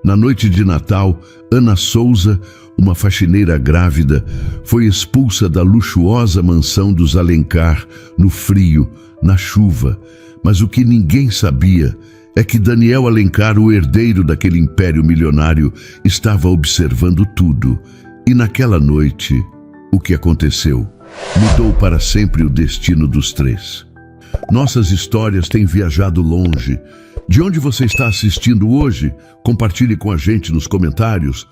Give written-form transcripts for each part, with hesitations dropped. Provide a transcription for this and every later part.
Na noite de Natal, Ana Souza, uma faxineira grávida, foi expulsa da luxuosa mansão dos Alencar, no frio, na chuva. Mas o que ninguém sabia é que Daniel Alencar, o herdeiro daquele império milionário, estava observando tudo. E naquela noite, o que aconteceu mudou para sempre o destino dos três. Nossas histórias têm viajado longe. De onde você está assistindo hoje? Compartilhe com a gente nos comentários.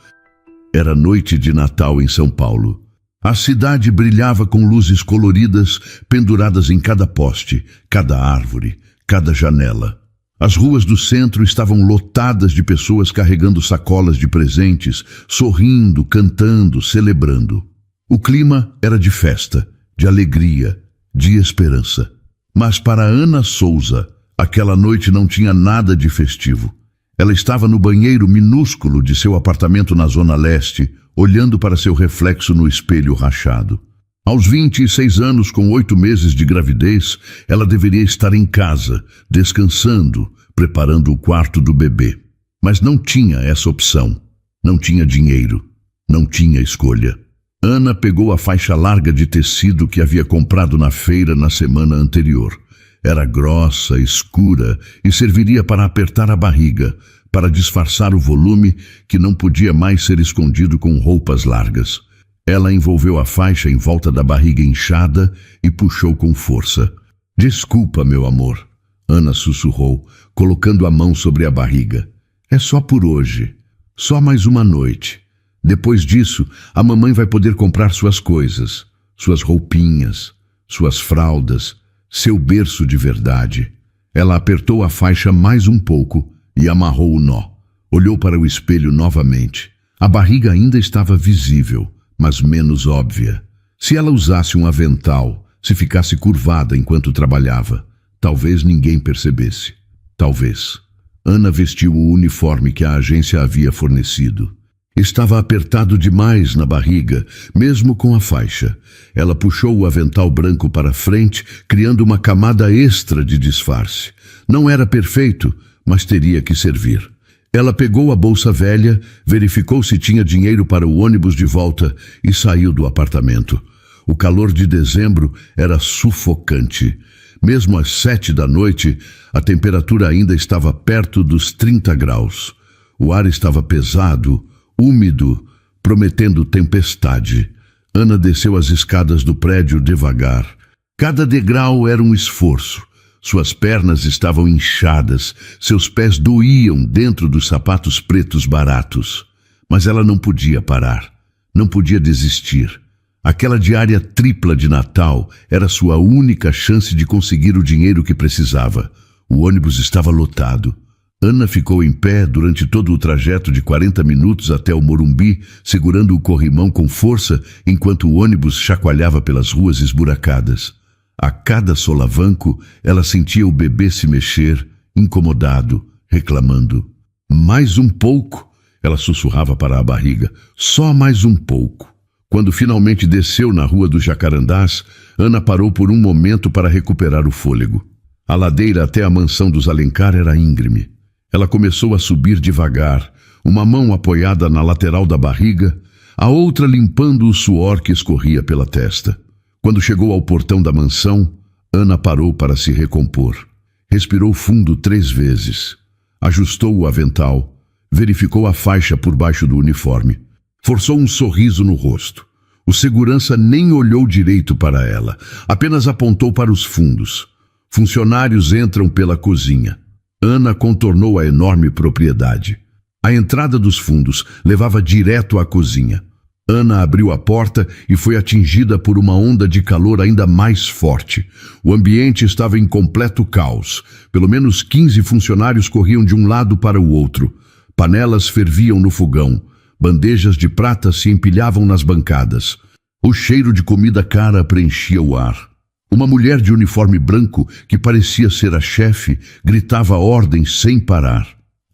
Era noite de Natal em São Paulo. A cidade brilhava com luzes coloridas penduradas em cada poste, cada árvore, cada janela. As ruas do centro estavam lotadas de pessoas carregando sacolas de presentes, sorrindo, cantando, celebrando. O clima era de festa, de alegria, de esperança. Mas para Ana Souza, aquela noite não tinha nada de festivo. Ela estava no banheiro minúsculo de seu apartamento na Zona Leste, olhando para seu reflexo no espelho rachado. Aos 26 anos, com 8 meses de gravidez, ela deveria estar em casa, descansando, preparando o quarto do bebê. Mas não tinha essa opção. Não tinha dinheiro. Não tinha escolha. Ana pegou a faixa larga de tecido que havia comprado na feira na semana anterior. Era grossa, escura e serviria para apertar a barriga, para disfarçar o volume que não podia mais ser escondido com roupas largas. Ela envolveu a faixa em volta da barriga inchada e puxou com força. "Desculpa, meu amor", Ana sussurrou, colocando a mão sobre a barriga. "É só por hoje. Só mais uma noite. Depois disso, a mamãe vai poder comprar suas coisas, suas roupinhas, suas fraldas, seu berço de verdade." Ela apertou a faixa mais um pouco e amarrou o nó. Olhou para o espelho novamente. A barriga ainda estava visível, mas menos óbvia. Se ela usasse um avental, se ficasse curvada enquanto trabalhava, talvez ninguém percebesse. Talvez. Ana vestiu o uniforme que a agência havia fornecido. Estava apertado demais na barriga, mesmo com a faixa. Ela puxou o avental branco para frente, criando uma camada extra de disfarce. Não era perfeito, mas teria que servir. Ela pegou a bolsa velha, verificou se tinha dinheiro para o ônibus de volta e saiu do apartamento. O calor de dezembro era sufocante. Mesmo às 7 da noite, a temperatura ainda estava perto dos 30 graus. O ar estava pesado, úmido, prometendo tempestade. Ana desceu as escadas do prédio devagar. Cada degrau era um esforço. Suas pernas estavam inchadas, seus pés doíam dentro dos sapatos pretos baratos. Mas ela não podia parar, não podia desistir. Aquela diária tripla de Natal era sua única chance de conseguir o dinheiro que precisava. O ônibus estava lotado. Ana ficou em pé durante todo o trajeto de 40 minutos até o Morumbi, segurando o corrimão com força enquanto o ônibus chacoalhava pelas ruas esburacadas. A cada solavanco, ela sentia o bebê se mexer, incomodado, reclamando. "Mais um pouco", ela sussurrava para a barriga. "Só mais um pouco." Quando finalmente desceu na rua dos Jacarandás, Ana parou por um momento para recuperar o fôlego. A ladeira até a mansão dos Alencar era íngreme. Ela começou a subir devagar, uma mão apoiada na lateral da barriga, a outra limpando o suor que escorria pela testa. Quando chegou ao portão da mansão, Ana parou para se recompor. Respirou fundo 3 vezes. Ajustou o avental. Verificou a faixa por baixo do uniforme. Forçou um sorriso no rosto. O segurança nem olhou direito para ela. Apenas apontou para os fundos. Funcionários entram pela cozinha. Ana contornou a enorme propriedade. A entrada dos fundos levava direto à cozinha. Ana abriu a porta e foi atingida por uma onda de calor ainda mais forte. O ambiente estava em completo caos. Pelo menos 15 funcionários corriam de um lado para o outro. Panelas ferviam no fogão. Bandejas de prata se empilhavam nas bancadas. O cheiro de comida cara preenchia o ar. Uma mulher de uniforme branco, que parecia ser a chefe, gritava ordens sem parar.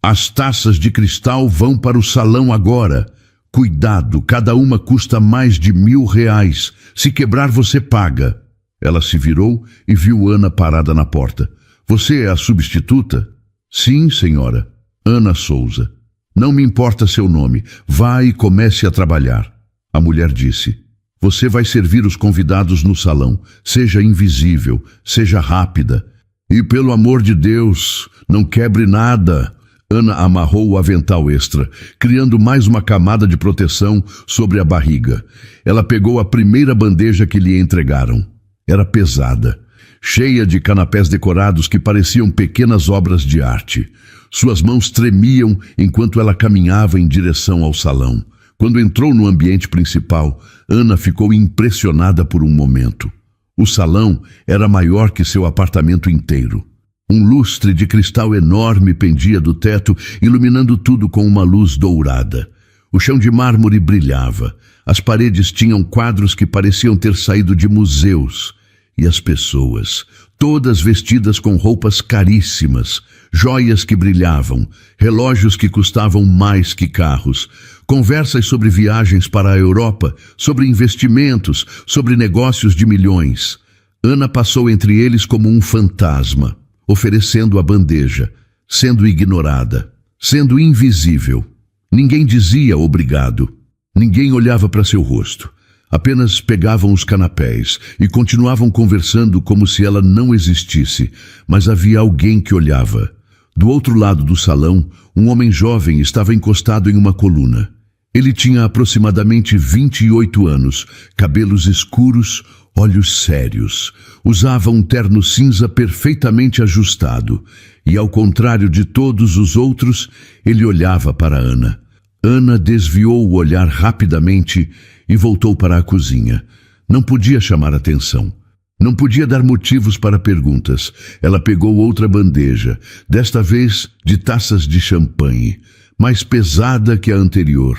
"As taças de cristal vão para o salão agora. Cuidado, cada uma custa mais de R$1.000. Se quebrar, você paga." Ela se virou e viu Ana parada na porta. "Você é a substituta?" "Sim, senhora. Ana Souza." Não me importa seu nome. Vá e comece a trabalhar. A mulher disse: você vai servir os convidados no salão. Seja invisível, seja rápida. E pelo amor de Deus, não quebre nada. Ana amarrou o avental extra, criando mais uma camada de proteção sobre a barriga. Ela pegou a primeira bandeja que lhe entregaram. Era pesada, cheia de canapés decorados que pareciam pequenas obras de arte. Suas mãos tremiam enquanto ela caminhava em direção ao salão. Quando entrou no ambiente principal, Ana ficou impressionada por um momento. O salão era maior que seu apartamento inteiro. Um lustre de cristal enorme pendia do teto, iluminando tudo com uma luz dourada. O chão de mármore brilhava. As paredes tinham quadros que pareciam ter saído de museus. E as pessoas, todas vestidas com roupas caríssimas, joias que brilhavam, relógios que custavam mais que carros, conversas sobre viagens para a Europa, sobre investimentos, sobre negócios de milhões. Ana passou entre eles como um fantasma, oferecendo a bandeja, sendo ignorada, sendo invisível. Ninguém dizia obrigado. Ninguém olhava para seu rosto. Apenas pegavam os canapés e continuavam conversando como se ela não existisse, mas havia alguém que olhava. Do outro lado do salão, um homem jovem estava encostado em uma coluna. Ele tinha aproximadamente 28 anos, cabelos escuros, olhos sérios. Usava um terno cinza perfeitamente ajustado e, ao contrário de todos os outros, ele olhava para Ana. Ana desviou o olhar rapidamente e voltou para a cozinha. Não podia chamar atenção. Não podia dar motivos para perguntas. Ela pegou outra bandeja, desta vez de taças de champanhe, mais pesada que a anterior.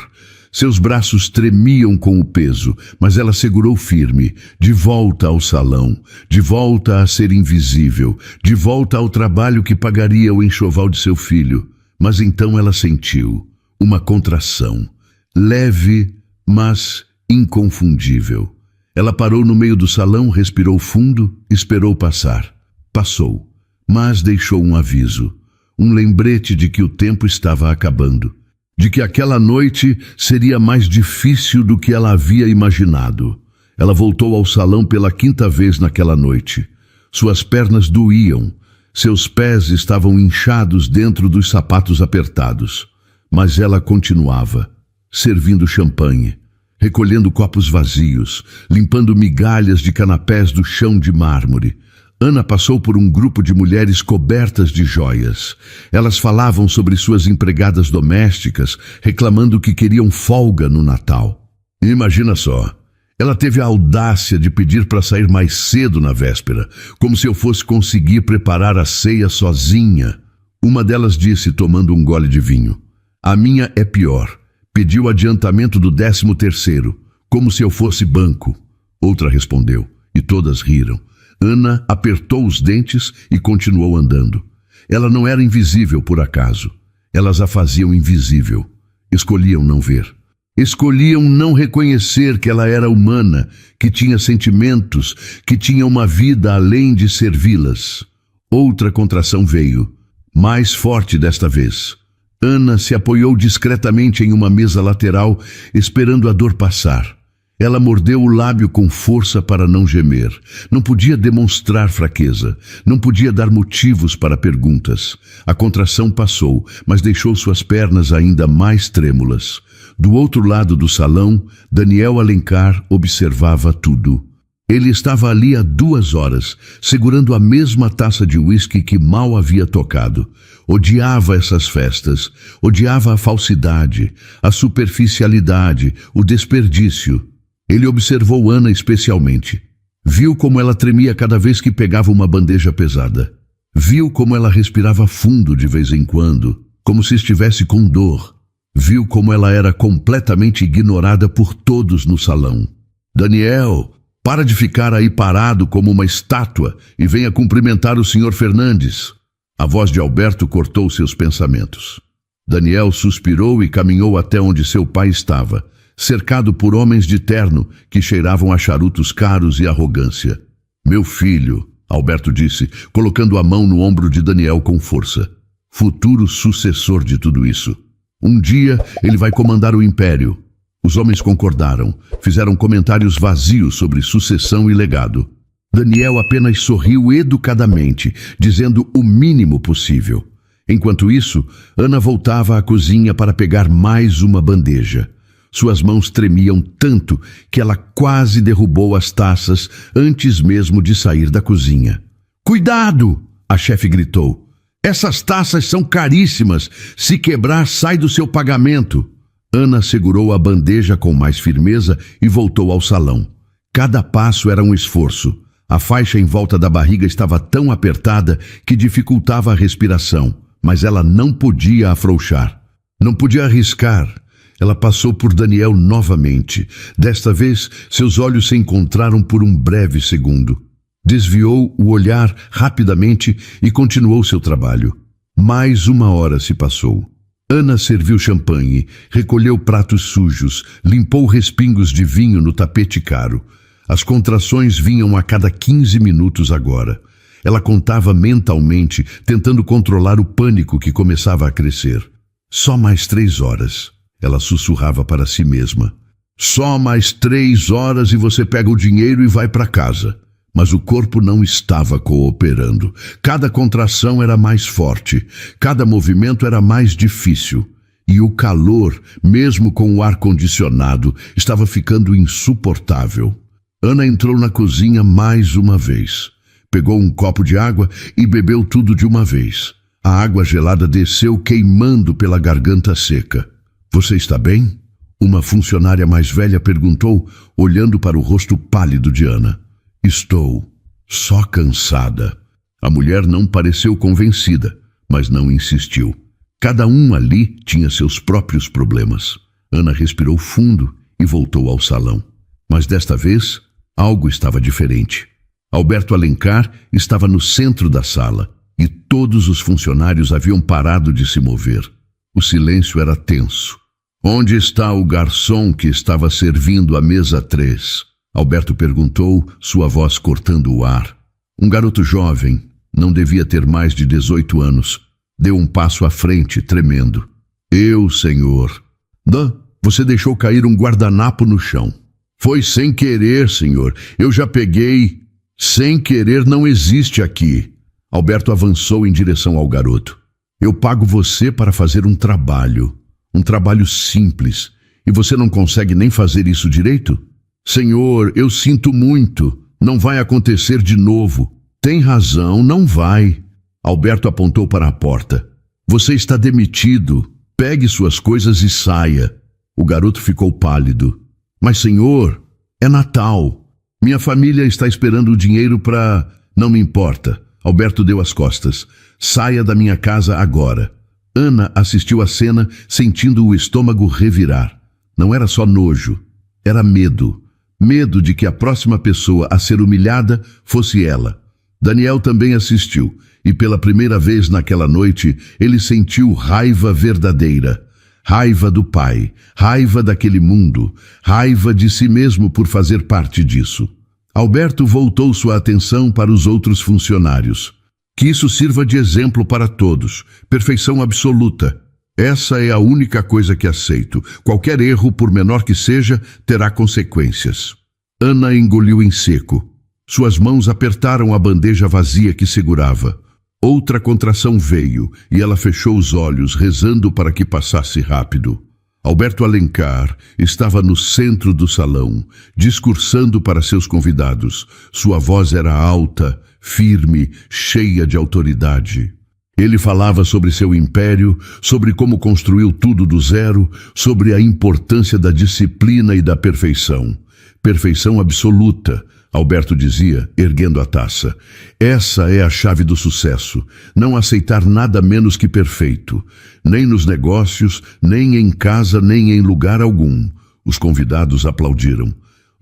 Seus braços tremiam com o peso, mas ela segurou firme, de volta ao salão, de volta a ser invisível, de volta ao trabalho que pagaria o enxoval de seu filho. Mas então ela sentiu uma contração, leve, mas inconfundível. Ela parou no meio do salão, respirou fundo, esperou passar. Passou, mas deixou um aviso, um lembrete de que o tempo estava acabando, de que aquela noite seria mais difícil do que ela havia imaginado. Ela voltou ao salão pela 5ª vez naquela noite. Suas pernas doíam, seus pés estavam inchados dentro dos sapatos apertados. Mas ela continuava, servindo champanhe, recolhendo copos vazios, limpando migalhas de canapés do chão de mármore. Ana passou por um grupo de mulheres cobertas de joias. Elas falavam sobre suas empregadas domésticas, reclamando que queriam folga no Natal. Imagina só, ela teve a audácia de pedir para sair mais cedo na véspera, como se eu fosse conseguir preparar a ceia sozinha. Uma delas disse, tomando um gole de vinho: a minha é pior. Pediu adiantamento do 13º, como se eu fosse banco. Outra respondeu, e todas riram. Ana apertou os dentes e continuou andando. Ela não era invisível por acaso. Elas a faziam invisível. Escolhiam não ver. Escolhiam não reconhecer que ela era humana, que tinha sentimentos, que tinha uma vida além de servi-las. Outra contração veio, mais forte desta vez. Ana se apoiou discretamente em uma mesa lateral, esperando a dor passar. Ela mordeu o lábio com força para não gemer. Não podia demonstrar fraqueza. Não podia dar motivos para perguntas. A contração passou, mas deixou suas pernas ainda mais trêmulas. Do outro lado do salão, Daniel Alencar observava tudo. Ele estava ali há 2 horas, segurando a mesma taça de uísque que mal havia tocado. Odiava essas festas, odiava a falsidade, a superficialidade, o desperdício. Ele observou Ana especialmente. Viu como ela tremia cada vez que pegava uma bandeja pesada. Viu como ela respirava fundo de vez em quando, como se estivesse com dor. Viu como ela era completamente ignorada por todos no salão. Daniel, para de ficar aí parado como uma estátua e venha cumprimentar o Sr. Fernandes. A voz de Alberto cortou seus pensamentos. Daniel suspirou e caminhou até onde seu pai estava, cercado por homens de terno que cheiravam a charutos caros e arrogância. Meu filho, Alberto disse, colocando a mão no ombro de Daniel com força. Futuro sucessor de tudo isso. Um dia ele vai comandar o império. Os homens concordaram, fizeram comentários vazios sobre sucessão e legado. Daniel apenas sorriu educadamente, dizendo o mínimo possível. Enquanto isso, Ana voltava à cozinha para pegar mais uma bandeja. Suas mãos tremiam tanto que ela quase derrubou as taças antes mesmo de sair da cozinha. "Cuidado!" a chefe gritou. "Essas taças são caríssimas. Se quebrar, sai do seu pagamento." Ana segurou a bandeja com mais firmeza e voltou ao salão. Cada passo era um esforço. A faixa em volta da barriga estava tão apertada que dificultava a respiração, mas ela não podia afrouxar. Não podia arriscar. Ela passou por Daniel novamente. Desta vez, seus olhos se encontraram por um breve segundo. Desviou o olhar rapidamente e continuou seu trabalho. Mais uma hora se passou. Ana serviu champanhe, recolheu pratos sujos, limpou respingos de vinho no tapete caro. As contrações vinham a cada 15 minutos agora. Ela contava mentalmente, tentando controlar o pânico que começava a crescer. Só mais 3 horas. Ela sussurrava para si mesma. Só mais 3 horas e você pega o dinheiro e vai para casa. Mas o corpo não estava cooperando. Cada contração era mais forte, cada movimento era mais difícil. E o calor, mesmo com o ar-condicionado, estava ficando insuportável. Ana entrou na cozinha mais uma vez. Pegou um copo de água e bebeu tudo de uma vez. A água gelada desceu queimando pela garganta seca. "Você está bem?" Uma funcionária mais velha perguntou, olhando para o rosto pálido de Ana. "Estou só cansada." A mulher não pareceu convencida, mas não insistiu. Cada um ali tinha seus próprios problemas. Ana respirou fundo e voltou ao salão. Mas desta vez, algo estava diferente. Alberto Alencar estava no centro da sala e todos os funcionários haviam parado de se mover. O silêncio era tenso. "Onde está o garçom que estava servindo a mesa 3? Alberto perguntou, sua voz cortando o ar. Um garoto jovem, não devia ter mais de 18 anos, deu um passo à frente, tremendo. "Eu, senhor." Você deixou cair um guardanapo no chão." "Foi sem querer, senhor. Eu já peguei." "Sem querer não existe aqui." Alberto avançou em direção ao garoto. "Eu pago você para fazer um trabalho simples, e você não consegue nem fazer isso direito?" "Senhor, eu sinto muito. Não vai acontecer de novo." "Tem razão, não vai." Alberto apontou para a porta. "Você está demitido. Pegue suas coisas e saia." O garoto ficou pálido. "Mas, senhor, é Natal. Minha família está esperando o dinheiro para..." "Não me importa." Alberto deu as costas. "Saia da minha casa agora." Ana assistiu à cena, sentindo o estômago revirar. Não era só nojo, era medo. Medo de que a próxima pessoa a ser humilhada fosse ela. Daniel também assistiu, e pela primeira vez naquela noite, ele sentiu raiva verdadeira. Raiva do pai, raiva daquele mundo, raiva de si mesmo por fazer parte disso. Alberto voltou sua atenção para os outros funcionários. "Que isso sirva de exemplo para todos. Perfeição absoluta. Essa é a única coisa que aceito. Qualquer erro, por menor que seja, terá consequências." Ana engoliu em seco. Suas mãos apertaram a bandeja vazia que segurava. Outra contração veio e ela fechou os olhos, rezando para que passasse rápido. Alberto Alencar estava no centro do salão, discursando para seus convidados. Sua voz era alta, firme, cheia de autoridade. Ele falava sobre seu império, sobre como construiu tudo do zero, sobre a importância da disciplina e da perfeição. Perfeição absoluta, Alberto dizia, erguendo a taça. Essa é a chave do sucesso. Não aceitar nada menos que perfeito. Nem nos negócios, nem em casa, nem em lugar algum. Os convidados aplaudiram.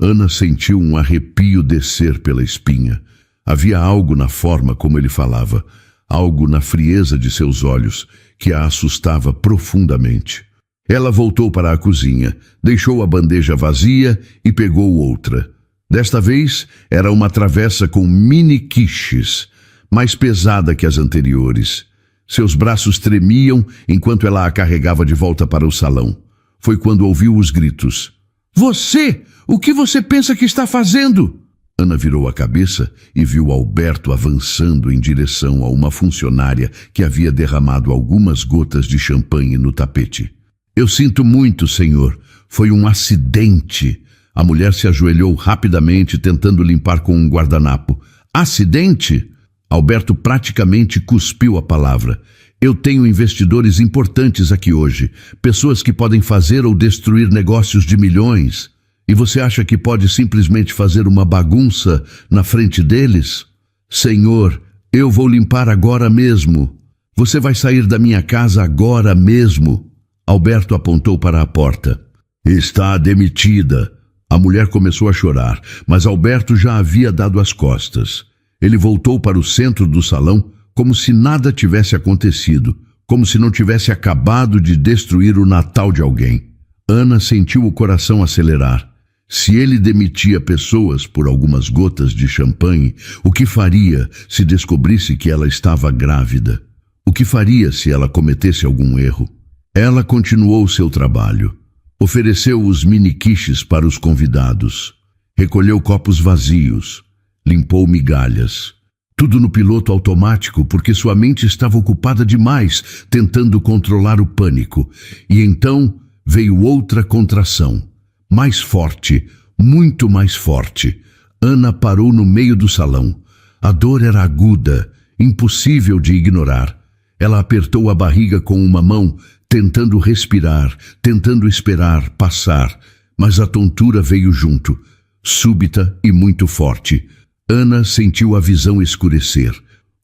Ana sentiu um arrepio descer pela espinha. Havia algo na forma como ele falava, algo na frieza de seus olhos, que a assustava profundamente. Ela voltou para a cozinha, deixou a bandeja vazia e pegou outra. Desta vez, era uma travessa com mini quiches, mais pesada que as anteriores. Seus braços tremiam enquanto ela a carregava de volta para o salão. Foi quando ouviu os gritos. Você! O que você pensa que está fazendo? Ana virou a cabeça e viu Alberto avançando em direção a uma funcionária que havia derramado algumas gotas de champanhe no tapete. Eu sinto muito, senhor. Foi um acidente. A mulher se ajoelhou rapidamente, tentando limpar com um guardanapo. Acidente? Alberto praticamente cuspiu a palavra. Eu tenho investidores importantes aqui hoje, pessoas que podem fazer ou destruir negócios de milhões. E você acha que pode simplesmente fazer uma bagunça na frente deles? Senhor, eu vou limpar agora mesmo. Você vai sair da minha casa agora mesmo. Alberto apontou para a porta. Está demitida. A mulher começou a chorar, mas Alberto já havia dado as costas. Ele voltou para o centro do salão como se nada tivesse acontecido, como se não tivesse acabado de destruir o Natal de alguém. Ana sentiu o coração acelerar. Se ele demitia pessoas por algumas gotas de champanhe, o que faria se descobrisse que ela estava grávida? O que faria se ela cometesse algum erro? Ela continuou seu trabalho. Ofereceu os mini-quiches para os convidados. Recolheu copos vazios. Limpou migalhas. Tudo no piloto automático, porque sua mente estava ocupada demais, tentando controlar o pânico. E então veio outra contração. Mais forte, muito mais forte. Ana parou no meio do salão. A dor era aguda, impossível de ignorar. Ela apertou a barriga com uma mão, tentando respirar, tentando esperar passar. Mas a tontura veio junto, súbita e muito forte. Ana sentiu a visão escurecer.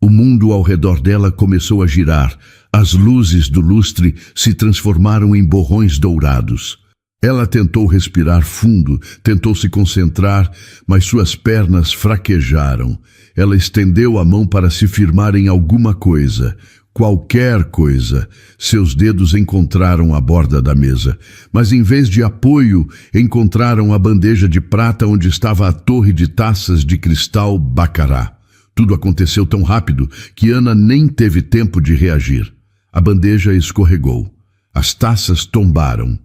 O mundo ao redor dela começou a girar. As luzes do lustre se transformaram em borrões dourados. Ela tentou respirar fundo, tentou se concentrar, mas suas pernas fraquejaram. Ela estendeu a mão para se firmar em alguma coisa, qualquer coisa. Seus dedos encontraram a borda da mesa, mas em vez de apoio, encontraram a bandeja de prata onde estava a torre de taças de cristal Baccarat. Tudo aconteceu tão rápido que Ana nem teve tempo de reagir. A bandeja escorregou. As taças tombaram.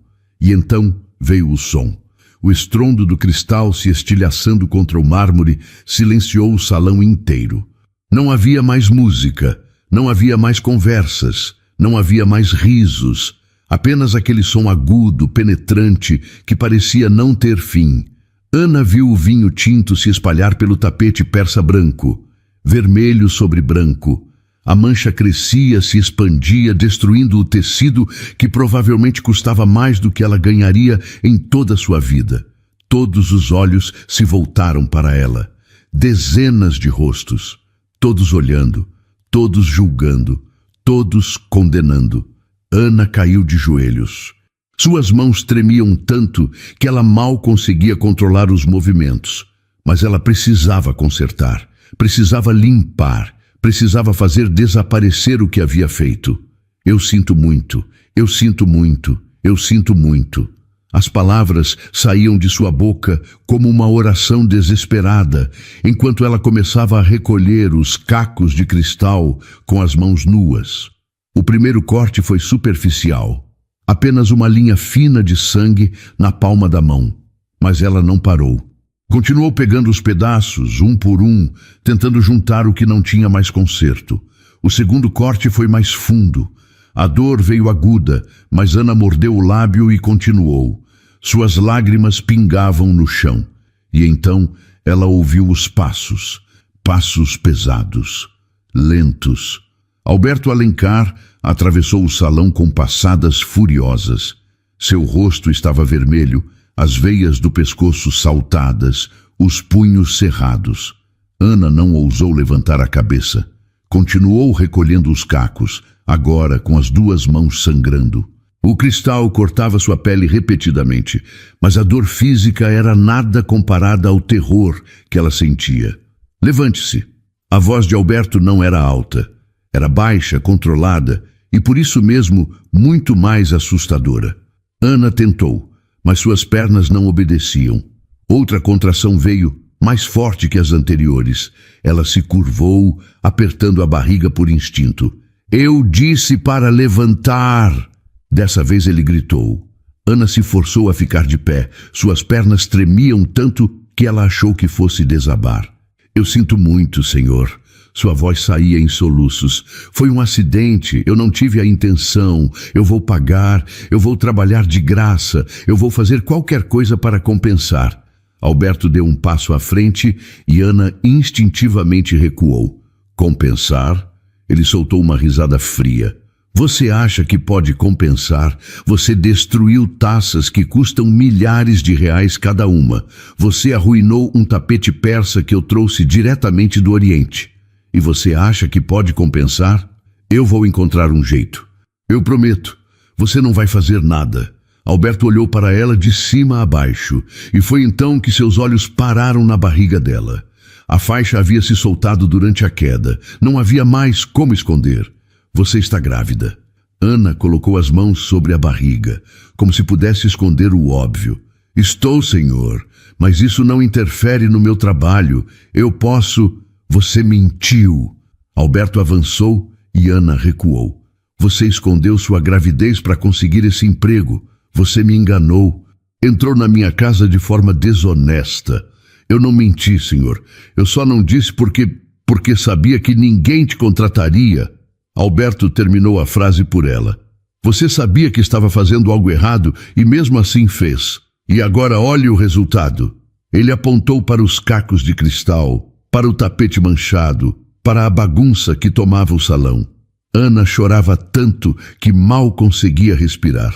E então veio o som. O estrondo do cristal se estilhaçando contra o mármore silenciou o salão inteiro. Não havia mais música, não havia mais conversas, não havia mais risos. Apenas aquele som agudo, penetrante, que parecia não ter fim. Ana viu o vinho tinto se espalhar pelo tapete persa branco, vermelho sobre branco. A mancha crescia, se expandia, destruindo o tecido que provavelmente custava mais do que ela ganharia em toda a sua vida. Todos os olhos se voltaram para ela. Dezenas de rostos. Todos olhando, todos julgando, todos condenando. Ana caiu de joelhos. Suas mãos tremiam tanto que ela mal conseguia controlar os movimentos. Mas ela precisava consertar, precisava limpar. Precisava fazer desaparecer o que havia feito. Eu sinto muito, eu sinto muito, eu sinto muito. As palavras saíam de sua boca como uma oração desesperada, enquanto ela começava a recolher os cacos de cristal com as mãos nuas. O primeiro corte foi superficial, apenas uma linha fina de sangue na palma da mão. Mas ela não parou. Continuou pegando os pedaços, um por um, tentando juntar o que não tinha mais conserto. O segundo corte foi mais fundo. A dor veio aguda, mas Ana mordeu o lábio e continuou. Suas lágrimas pingavam no chão. E então ela ouviu os passos. Passos pesados, lentos. Alberto Alencar atravessou o salão com passadas furiosas. Seu rosto estava vermelho, as veias do pescoço saltadas, os punhos cerrados. Ana não ousou levantar a cabeça. Continuou recolhendo os cacos, agora com as duas mãos sangrando. O cristal cortava sua pele repetidamente, mas a dor física era nada comparada ao terror que ela sentia. Levante-se. A voz de Alberto não era alta. Era baixa, controlada e por isso mesmo muito mais assustadora. Ana tentou, mas suas pernas não obedeciam. Outra contração veio, mais forte que as anteriores. Ela se curvou, apertando a barriga por instinto. Eu disse para levantar. Dessa vez ele gritou. Ana se forçou a ficar de pé. Suas pernas tremiam tanto que ela achou que fosse desabar. Eu sinto muito, Senhor. Sua voz saía em soluços. Foi um acidente, eu não tive a intenção. Eu vou pagar, eu vou trabalhar de graça, eu vou fazer qualquer coisa para compensar. Alberto deu um passo à frente e Ana instintivamente recuou. Compensar? Ele soltou uma risada fria. Você acha que pode compensar? Você destruiu taças que custam milhares de reais cada uma. Você arruinou um tapete persa que eu trouxe diretamente do Oriente. E você acha que pode compensar? Eu vou encontrar um jeito. Eu prometo. Você não vai fazer nada. Alberto olhou para ela de cima a baixo, e foi então que seus olhos pararam na barriga dela. A faixa havia se soltado durante a queda. Não havia mais como esconder. Você está grávida. Ana colocou as mãos sobre a barriga, como se pudesse esconder o óbvio. Estou, senhor, mas isso não interfere no meu trabalho. Eu posso... Você mentiu. Alberto avançou e Ana recuou. Você escondeu sua gravidez para conseguir esse emprego. Você me enganou. Entrou na minha casa de forma desonesta. Eu não menti, senhor. Eu só não disse porque sabia que ninguém te contrataria. Alberto terminou a frase por ela. Você sabia que estava fazendo algo errado e mesmo assim fez. E agora olhe o resultado. Ele apontou para os cacos de cristal, para o tapete manchado, para a bagunça que tomava o salão. Ana chorava tanto que mal conseguia respirar.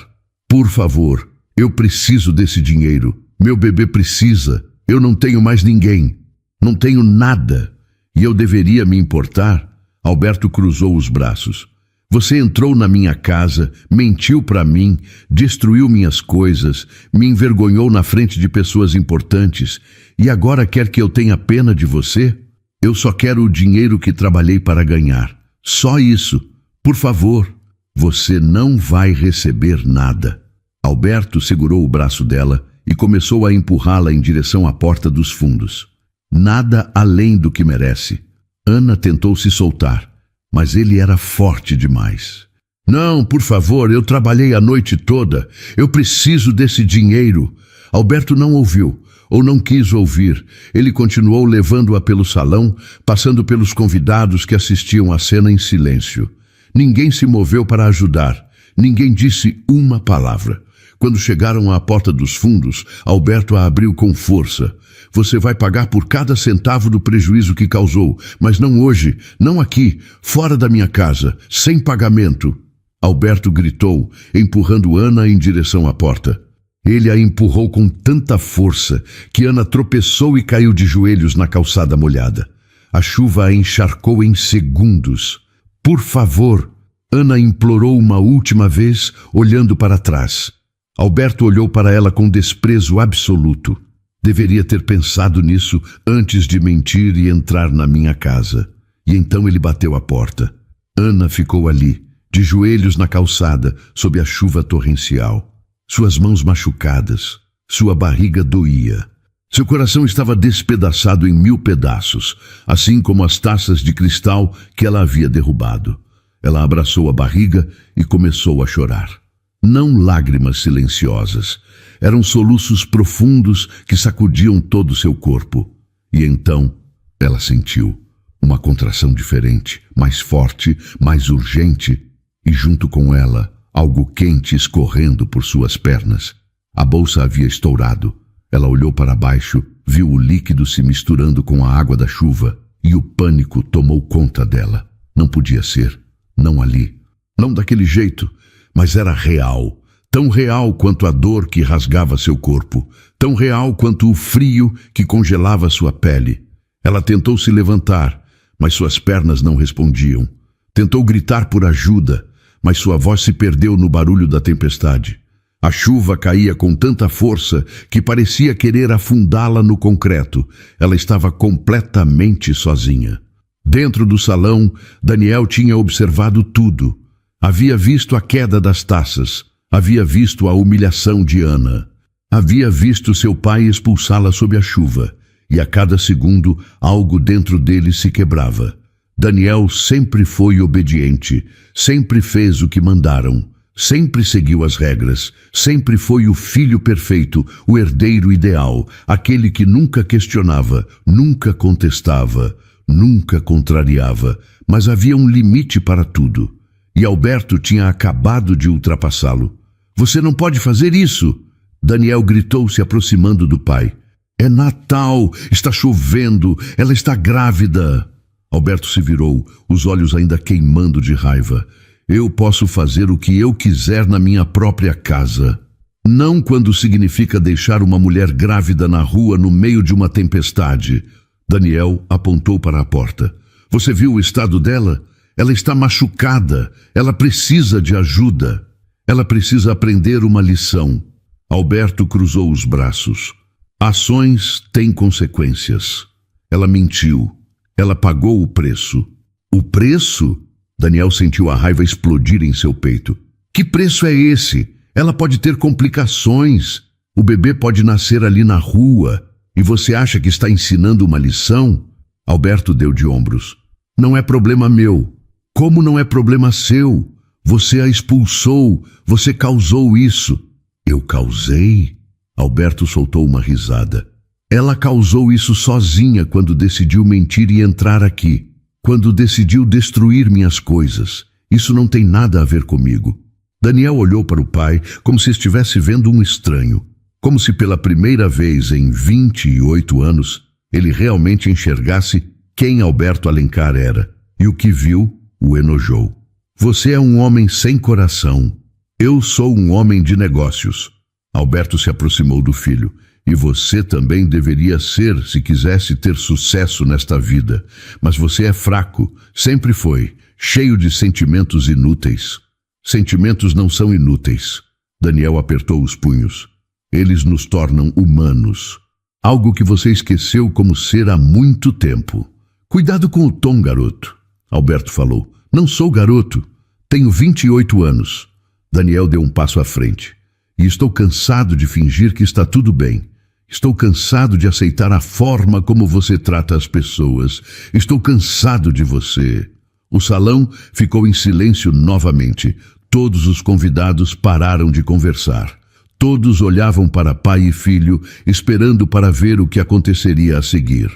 Por favor, eu preciso desse dinheiro. Meu bebê precisa. Eu não tenho mais ninguém. Não tenho nada. E eu deveria me importar? Alberto cruzou os braços. Você entrou na minha casa, mentiu para mim, destruiu minhas coisas, me envergonhou na frente de pessoas importantes e agora quer que eu tenha pena de você? Eu só quero o dinheiro que trabalhei para ganhar. Só isso. Por favor, você não vai receber nada. Alberto segurou o braço dela e começou a empurrá-la em direção à porta dos fundos. Nada além do que merece. Ana tentou se soltar, mas ele era forte demais. Não, por favor, eu trabalhei a noite toda. Eu preciso desse dinheiro. Alberto não ouviu, ou não quis ouvir. Ele continuou levando-a pelo salão, passando pelos convidados que assistiam à cena em silêncio. Ninguém se moveu para ajudar. Ninguém disse uma palavra. Quando chegaram à porta dos fundos, Alberto a abriu com força. Você vai pagar por cada centavo do prejuízo que causou, mas não hoje, não aqui, fora da minha casa, sem pagamento. Alberto gritou, empurrando Ana em direção à porta. Ele a empurrou com tanta força que Ana tropeçou e caiu de joelhos na calçada molhada. A chuva a encharcou em segundos. Por favor, Ana implorou uma última vez, olhando para trás. Alberto olhou para ela com desprezo absoluto. Deveria ter pensado nisso antes de mentir e entrar na minha casa. E então ele bateu a porta. Ana ficou ali, de joelhos na calçada, sob a chuva torrencial. Suas mãos machucadas, sua barriga doía. Seu coração estava despedaçado em 1000 pedaços, assim como as taças de cristal que ela havia derrubado. Ela abraçou a barriga e começou a chorar. Não lágrimas silenciosas, eram soluços profundos que sacudiam todo o seu corpo. E então ela sentiu uma contração diferente, mais forte, mais urgente, e junto com ela, algo quente escorrendo por suas pernas. A bolsa havia estourado. Ela olhou para baixo, viu o líquido se misturando com a água da chuva, e o pânico tomou conta dela. Não podia ser, não ali, não daquele jeito, mas era real. Tão real quanto a dor que rasgava seu corpo, tão real quanto o frio que congelava sua pele. Ela tentou se levantar, mas suas pernas não respondiam. Tentou gritar por ajuda, mas sua voz se perdeu no barulho da tempestade. A chuva caía com tanta força que parecia querer afundá-la no concreto. Ela estava completamente sozinha. Dentro do salão, Daniel tinha observado tudo. Havia visto a queda das taças. Havia visto a humilhação de Ana. Havia visto seu pai expulsá-la sob a chuva. E a cada segundo, algo dentro dele se quebrava. Daniel sempre foi obediente, sempre fez o que mandaram, sempre seguiu as regras, sempre foi o filho perfeito, o herdeiro ideal, aquele que nunca questionava, nunca contestava, nunca contrariava, mas havia um limite para tudo. E Alberto tinha acabado de ultrapassá-lo. Você não pode fazer isso! Daniel gritou, se aproximando do pai. É Natal, está chovendo, ela está grávida. Alberto se virou, os olhos ainda queimando de raiva. Eu posso fazer o que eu quiser na minha própria casa. Não quando significa deixar uma mulher grávida na rua no meio de uma tempestade. Daniel apontou para a porta. Você viu o estado dela? Ela está machucada, ela precisa de ajuda. Ela precisa aprender uma lição. Alberto cruzou os braços. Ações têm consequências. Ela mentiu. Ela pagou o preço. O preço? Daniel sentiu a raiva explodir em seu peito. Que preço é esse? Ela pode ter complicações. O bebê pode nascer ali na rua. E você acha que está ensinando uma lição? Alberto deu de ombros. Não é problema meu. Como não é problema seu? Você a expulsou. Você causou isso. Eu causei? Alberto soltou uma risada. Ela causou isso sozinha quando decidiu mentir e entrar aqui. Quando decidiu destruir minhas coisas. Isso não tem nada a ver comigo. Daniel olhou para o pai como se estivesse vendo um estranho. Como se pela primeira vez em 28 anos ele realmente enxergasse quem Alberto Alencar era. E o que viu o enojou. Você é um homem sem coração. Eu sou um homem de negócios. Alberto se aproximou do filho. E você também deveria ser se quisesse ter sucesso nesta vida. Mas você é fraco, sempre foi, cheio de sentimentos inúteis. Sentimentos não são inúteis. Daniel apertou os punhos. Eles nos tornam humanos. Algo que você esqueceu como ser há muito tempo. Cuidado com o tom, garoto. Alberto falou. Não sou garoto. Tenho 28 anos. Daniel deu um passo à frente. E estou cansado de fingir que está tudo bem. Estou cansado de aceitar a forma como você trata as pessoas. Estou cansado de você. O salão ficou em silêncio novamente. Todos os convidados pararam de conversar. Todos olhavam para pai e filho, esperando para ver o que aconteceria a seguir.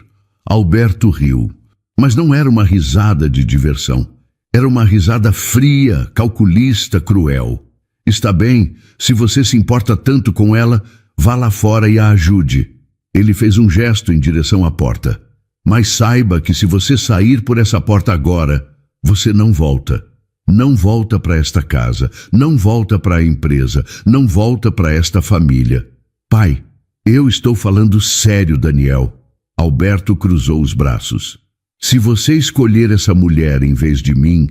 Alberto riu. Mas não era uma risada de diversão. Era uma risada fria, calculista, cruel. Está bem, se você se importa tanto com ela, vá lá fora e a ajude. Ele fez um gesto em direção à porta. Mas saiba que se você sair por essa porta agora, você não volta. Não volta para esta casa, não volta para a empresa, não volta para esta família. Pai, eu estou falando sério, Daniel. Alberto cruzou os braços. Se você escolher essa mulher em vez de mim,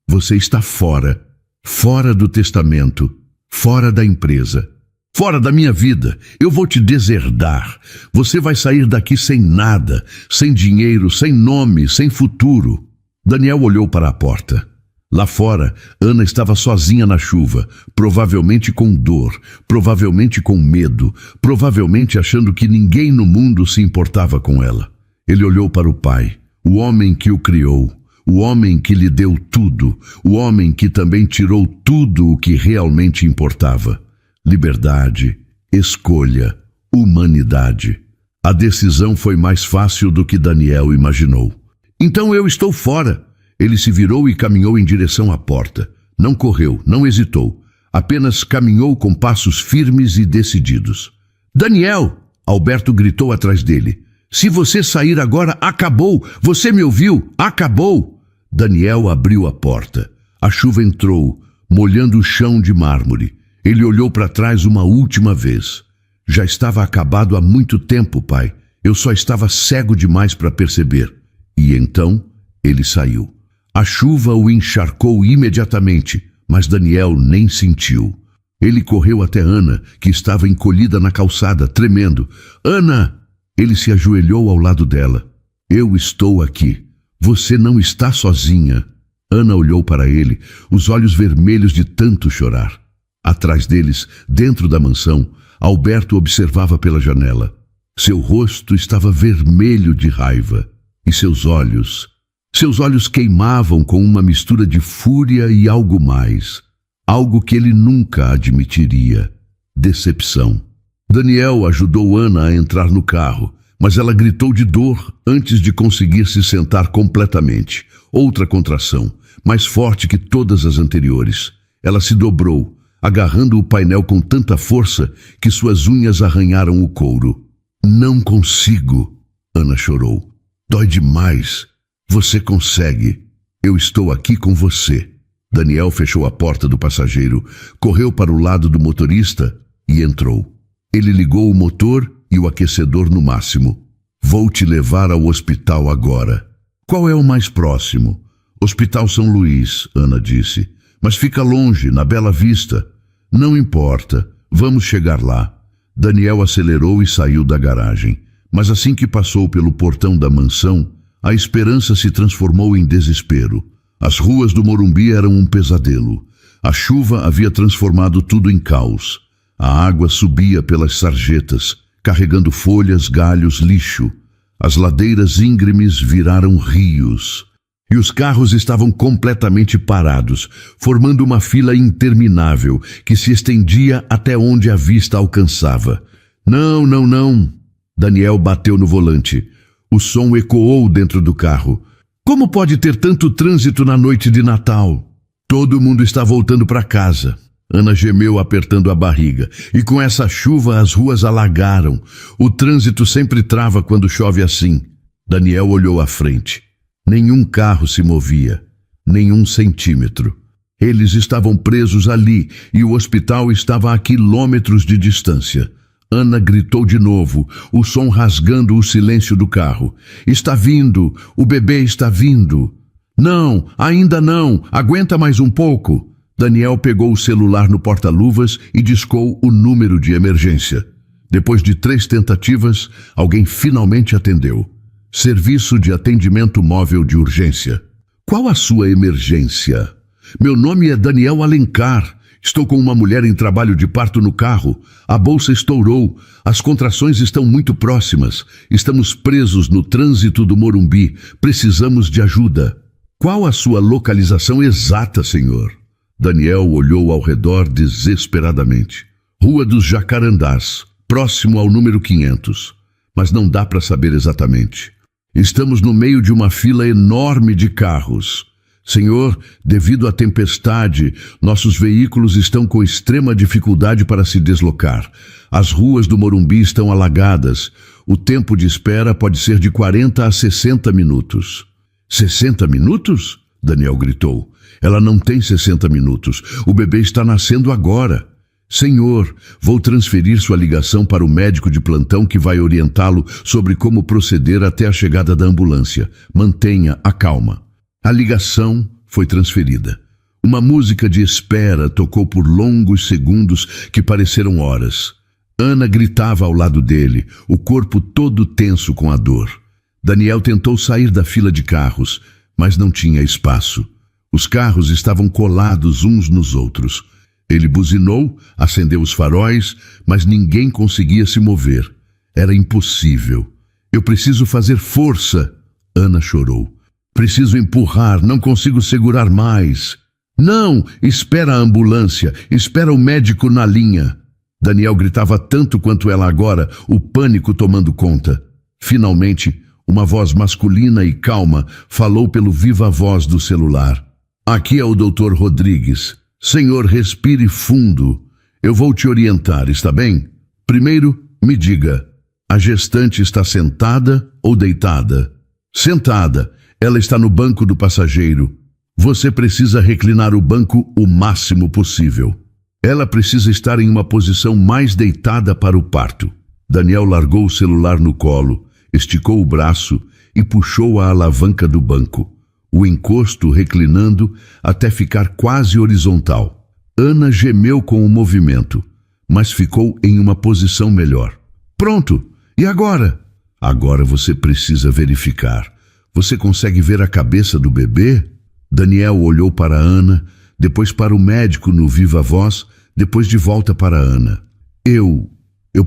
você está fora. Fora do testamento. Fora da empresa. Fora da minha vida. Eu vou te deserdar. Você vai sair daqui sem nada, sem dinheiro, sem nome, sem futuro. Daniel olhou para a porta. Lá fora, Ana estava sozinha na chuva, provavelmente com dor, provavelmente com medo, provavelmente achando que ninguém no mundo se importava com ela. Ele olhou para o pai, o homem que o criou, o homem que lhe deu tudo, o homem que também tirou tudo o que realmente importava. Liberdade, escolha, humanidade. A decisão foi mais fácil do que Daniel imaginou. Então eu estou fora. Ele se virou e caminhou em direção à porta. Não correu, não hesitou. Apenas caminhou com passos firmes e decididos. Daniel! Alberto gritou atrás dele. Se você sair agora, acabou! Você me ouviu? Acabou! Daniel abriu a porta. A chuva entrou, molhando o chão de mármore. Ele olhou para trás uma última vez. Já estava acabado há muito tempo, pai. Eu só estava cego demais para perceber. E então ele saiu. A chuva o encharcou imediatamente, mas Daniel nem sentiu. Ele correu até Ana, que estava encolhida na calçada, tremendo. Ana! Ele se ajoelhou ao lado dela. Eu estou aqui. Você não está sozinha. Ana olhou para ele, os olhos vermelhos de tanto chorar. Atrás deles, dentro da mansão, Alberto observava pela janela. Seu rosto estava vermelho de raiva e seus olhos Seus olhos queimavam com uma mistura de fúria e algo mais. Algo que ele nunca admitiria. Decepção. Daniel ajudou Ana a entrar no carro, mas ela gritou de dor antes de conseguir se sentar completamente. Outra contração, mais forte que todas as anteriores. Ela se dobrou, agarrando o painel com tanta força que suas unhas arranharam o couro. Não consigo, Ana chorou. Dói demais. Você consegue. Eu estou aqui com você. Daniel fechou a porta do passageiro, correu para o lado do motorista e entrou. Ele ligou o motor e o aquecedor no máximo. Vou te levar ao hospital agora. Qual é o mais próximo? Hospital São Luís, Ana disse. Mas fica longe, na Bela Vista. Não importa, vamos chegar lá. Daniel acelerou e saiu da garagem. Mas assim que passou pelo portão da mansão, a esperança se transformou em desespero. As ruas do Morumbi eram um pesadelo. A chuva havia transformado tudo em caos. A água subia pelas sarjetas, carregando folhas, galhos, lixo. As ladeiras íngremes viraram rios. E os carros estavam completamente parados, formando uma fila interminável que se estendia até onde a vista alcançava. Não, não, não! Daniel bateu no volante. O som ecoou dentro do carro. Como pode ter tanto trânsito na noite de Natal? Todo mundo está voltando para casa. Ana gemeu apertando a barriga. E com essa chuva as ruas alagaram. O trânsito sempre trava quando chove assim. Daniel olhou à frente. Nenhum carro se movia. Nenhum centímetro. Eles estavam presos ali e o hospital estava a quilômetros de distância. Ana gritou de novo, o som rasgando o silêncio do carro. Está vindo! O bebê está vindo! Não, ainda não! Aguenta mais um pouco! Daniel pegou o celular no porta-luvas e discou o número de emergência. Depois de 3 tentativas, alguém finalmente atendeu. Serviço de atendimento móvel de urgência. Qual a sua emergência? Meu nome é Daniel Alencar. Estou com uma mulher em trabalho de parto no carro. A bolsa estourou. As contrações estão muito próximas. Estamos presos no trânsito do Morumbi. Precisamos de ajuda. Qual a sua localização exata, senhor? Daniel olhou ao redor desesperadamente. Rua dos Jacarandás, próximo ao número 500. Mas não dá para saber exatamente. Estamos no meio de uma fila enorme de carros. Senhor, devido à tempestade, nossos veículos estão com extrema dificuldade para se deslocar. As ruas do Morumbi estão alagadas. O tempo de espera pode ser de 40 a 60 minutos. 60 minutos? Daniel gritou. Ela não tem 60 minutos. O bebê está nascendo agora. Senhor, vou transferir sua ligação para o médico de plantão que vai orientá-lo sobre como proceder até a chegada da ambulância. Mantenha a calma. A ligação foi transferida. Uma música de espera tocou por longos segundos que pareceram horas. Ana gritava ao lado dele, o corpo todo tenso com a dor. Daniel tentou sair da fila de carros, mas não tinha espaço. Os carros estavam colados uns nos outros. Ele buzinou, acendeu os faróis, mas ninguém conseguia se mover. Era impossível. Eu preciso fazer força. Ana chorou. Preciso empurrar, não consigo segurar mais. Não, espera a ambulância, espera o médico na linha. Daniel gritava tanto quanto ela agora, o pânico tomando conta. Finalmente, uma voz masculina e calma falou pelo viva-voz do celular. Aqui é o Dr. Rodrigues. Senhor, respire fundo. Eu vou te orientar, está bem? Primeiro, me diga, a gestante está sentada ou deitada? Sentada. Ela está no banco do passageiro. Você precisa reclinar o banco o máximo possível. Ela precisa estar em uma posição mais deitada para o parto. Daniel largou o celular no colo, esticou o braço e puxou a alavanca do banco, o encosto reclinando até ficar quase horizontal. Ana gemeu com o movimento, mas ficou em uma posição melhor. Pronto! E agora? Agora você precisa verificar. Você consegue ver a cabeça do bebê? Daniel olhou para Ana, depois para o médico no viva-voz, depois de volta para Ana. Eu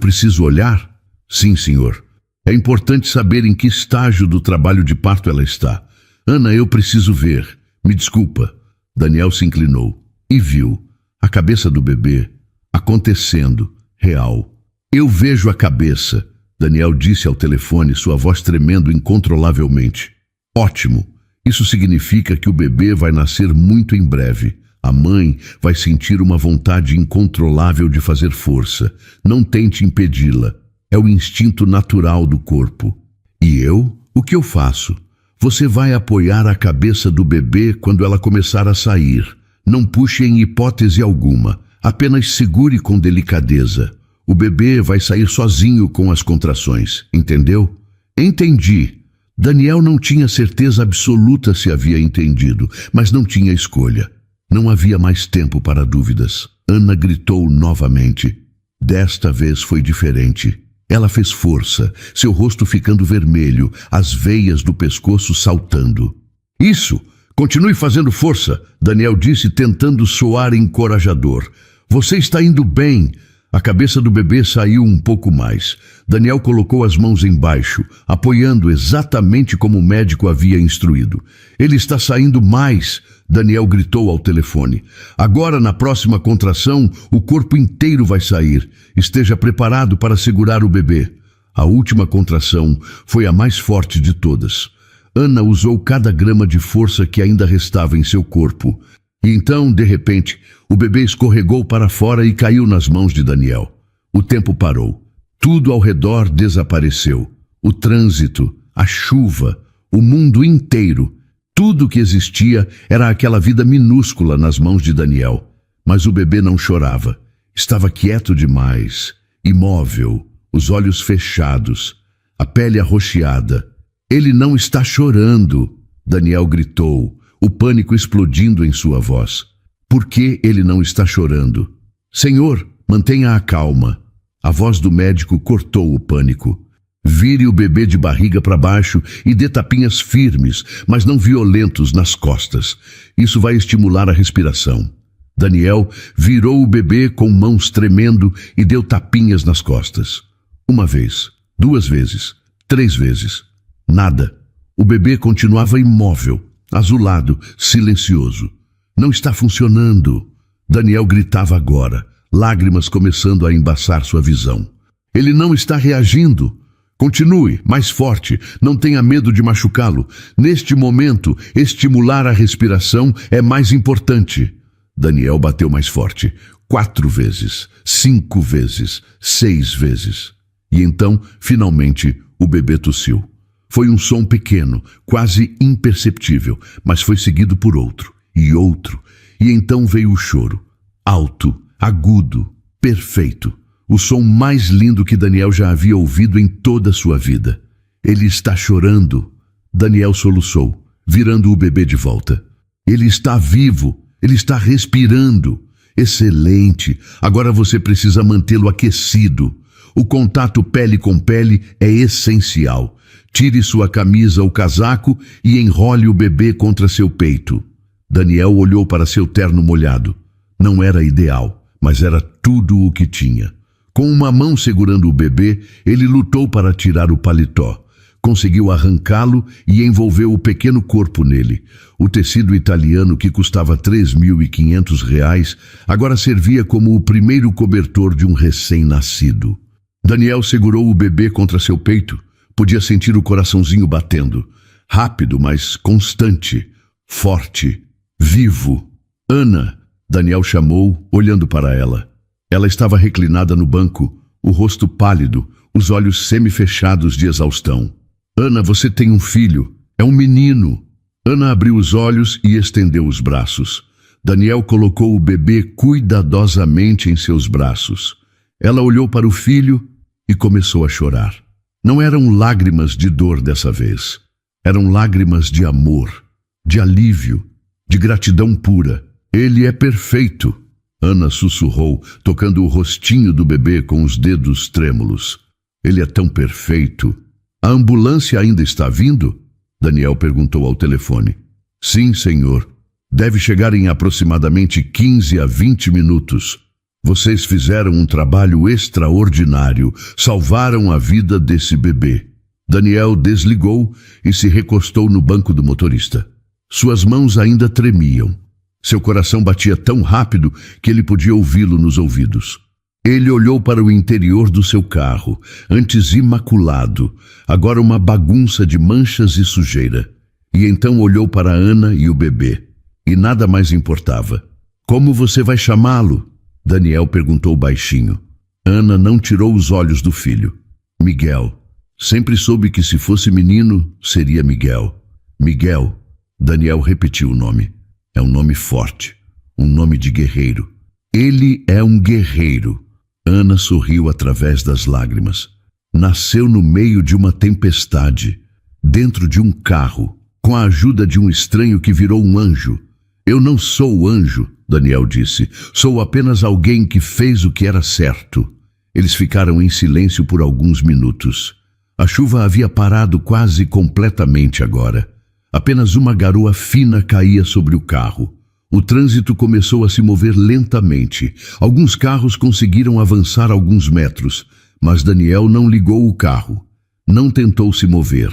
preciso olhar? Sim, senhor. É importante saber em que estágio do trabalho de parto ela está. Ana, eu preciso ver. Me desculpa. Daniel se inclinou e viu a cabeça do bebê acontecendo, real. Eu vejo a cabeça, Daniel disse ao telefone, sua voz tremendo incontrolavelmente. Ótimo. Isso significa que o bebê vai nascer muito em breve. A mãe vai sentir uma vontade incontrolável de fazer força. Não tente impedi-la. É o instinto natural do corpo. E eu? O que eu faço? Você vai apoiar a cabeça do bebê quando ela começar a sair. Não puxe em hipótese alguma. Apenas segure com delicadeza. O bebê vai sair sozinho com as contrações. Entendeu? Entendi. Daniel não tinha certeza absoluta se havia entendido, mas não tinha escolha. Não havia mais tempo para dúvidas. Ana gritou novamente. Desta vez foi diferente. Ela fez força, seu rosto ficando vermelho, as veias do pescoço saltando. Isso! Continue fazendo força, Daniel disse, tentando soar encorajador. Você está indo bem. A cabeça do bebê saiu um pouco mais. Daniel colocou as mãos embaixo, apoiando exatamente como o médico havia instruído. Ele está saindo mais, Daniel gritou ao telefone. Agora, na próxima contração, o corpo inteiro vai sair. Esteja preparado para segurar o bebê. A última contração foi a mais forte de todas. Ana usou cada grama de força que ainda restava em seu corpo. E então, de repente, o bebê escorregou para fora e caiu nas mãos de Daniel. O tempo parou. Tudo ao redor desapareceu. O trânsito, a chuva, o mundo inteiro. Tudo que existia era aquela vida minúscula nas mãos de Daniel. Mas o bebê não chorava. Estava quieto demais, imóvel, os olhos fechados, a pele arroxeada. Ele não está chorando, Daniel gritou, o pânico explodindo em sua voz. Por que ele não está chorando? Senhor, mantenha a calma. A voz do médico cortou o pânico. Vire o bebê de barriga para baixo e dê tapinhas firmes, mas não violentos nas costas. Isso vai estimular a respiração. Daniel virou o bebê com mãos tremendo e deu tapinhas nas costas. 1 vez, 2 vezes, 3 vezes. Nada. O bebê continuava imóvel, azulado, silencioso. Não está funcionando. Daniel gritava agora, lágrimas começando a embaçar sua visão. Ele não está reagindo. Continue, mais forte, não tenha medo de machucá-lo. Neste momento, estimular a respiração é mais importante. Daniel bateu mais forte, 4 vezes, 5 vezes, 6 vezes. E então, finalmente, o bebê tossiu. Foi um som pequeno, quase imperceptível, mas foi seguido por outro, e outro. E então veio o choro, alto, agudo, perfeito. O som mais lindo que Daniel já havia ouvido em toda a sua vida. Ele está chorando. Daniel soluçou, virando o bebê de volta. Ele está vivo. Ele está respirando. Excelente. Agora você precisa mantê-lo aquecido. O contato pele com pele é essencial. Tire sua camisa ou casaco e enrole o bebê contra seu peito. Daniel olhou para seu terno molhado. Não era ideal, mas era tudo o que tinha. Com uma mão segurando o bebê, ele lutou para tirar o paletó. Conseguiu arrancá-lo e envolveu o pequeno corpo nele. O tecido italiano, que custava R$3.500, agora servia como o primeiro cobertor de um recém-nascido. Daniel segurou o bebê contra seu peito. Podia sentir o coraçãozinho batendo. Rápido, mas constante. Forte. Vivo. Ana, Daniel chamou, olhando para ela. Ela estava reclinada no banco, o rosto pálido, os olhos semi-fechados de exaustão. Ana, você tem um filho. É um menino. Ana abriu os olhos e estendeu os braços. Daniel colocou o bebê cuidadosamente em seus braços. Ela olhou para o filho e começou a chorar. Não eram lágrimas de dor dessa vez. Eram lágrimas de amor, de alívio, de gratidão pura. Ele é perfeito. Ana sussurrou, tocando o rostinho do bebê com os dedos trêmulos. Ele é tão perfeito. A ambulância ainda está vindo? Daniel perguntou ao telefone. Sim, senhor. Deve chegar em aproximadamente 15 a 20 minutos. Vocês fizeram um trabalho extraordinário. Salvaram a vida desse bebê. Daniel desligou e se recostou no banco do motorista. Suas mãos ainda tremiam. Seu coração batia tão rápido que ele podia ouvi-lo nos ouvidos. Ele olhou para o interior do seu carro, antes imaculado, agora uma bagunça de manchas e sujeira. E então olhou para Ana e o bebê. E nada mais importava. Como você vai chamá-lo? Daniel perguntou baixinho. Ana não tirou os olhos do filho. Miguel. Sempre soube que se fosse menino, seria Miguel. Miguel. Daniel repetiu o nome. É um nome forte, um nome de guerreiro. Ele é um guerreiro. Ana sorriu através das lágrimas. Nasceu no meio de uma tempestade, dentro de um carro, com a ajuda de um estranho que virou um anjo. Eu não sou o anjo, Daniel disse. Sou apenas alguém que fez o que era certo. Eles ficaram em silêncio por alguns minutos. A chuva havia parado quase completamente agora. Apenas uma garoa fina caía sobre o carro. O trânsito começou a se mover lentamente. Alguns carros conseguiram avançar alguns metros, mas Daniel não ligou o carro. Não tentou se mover.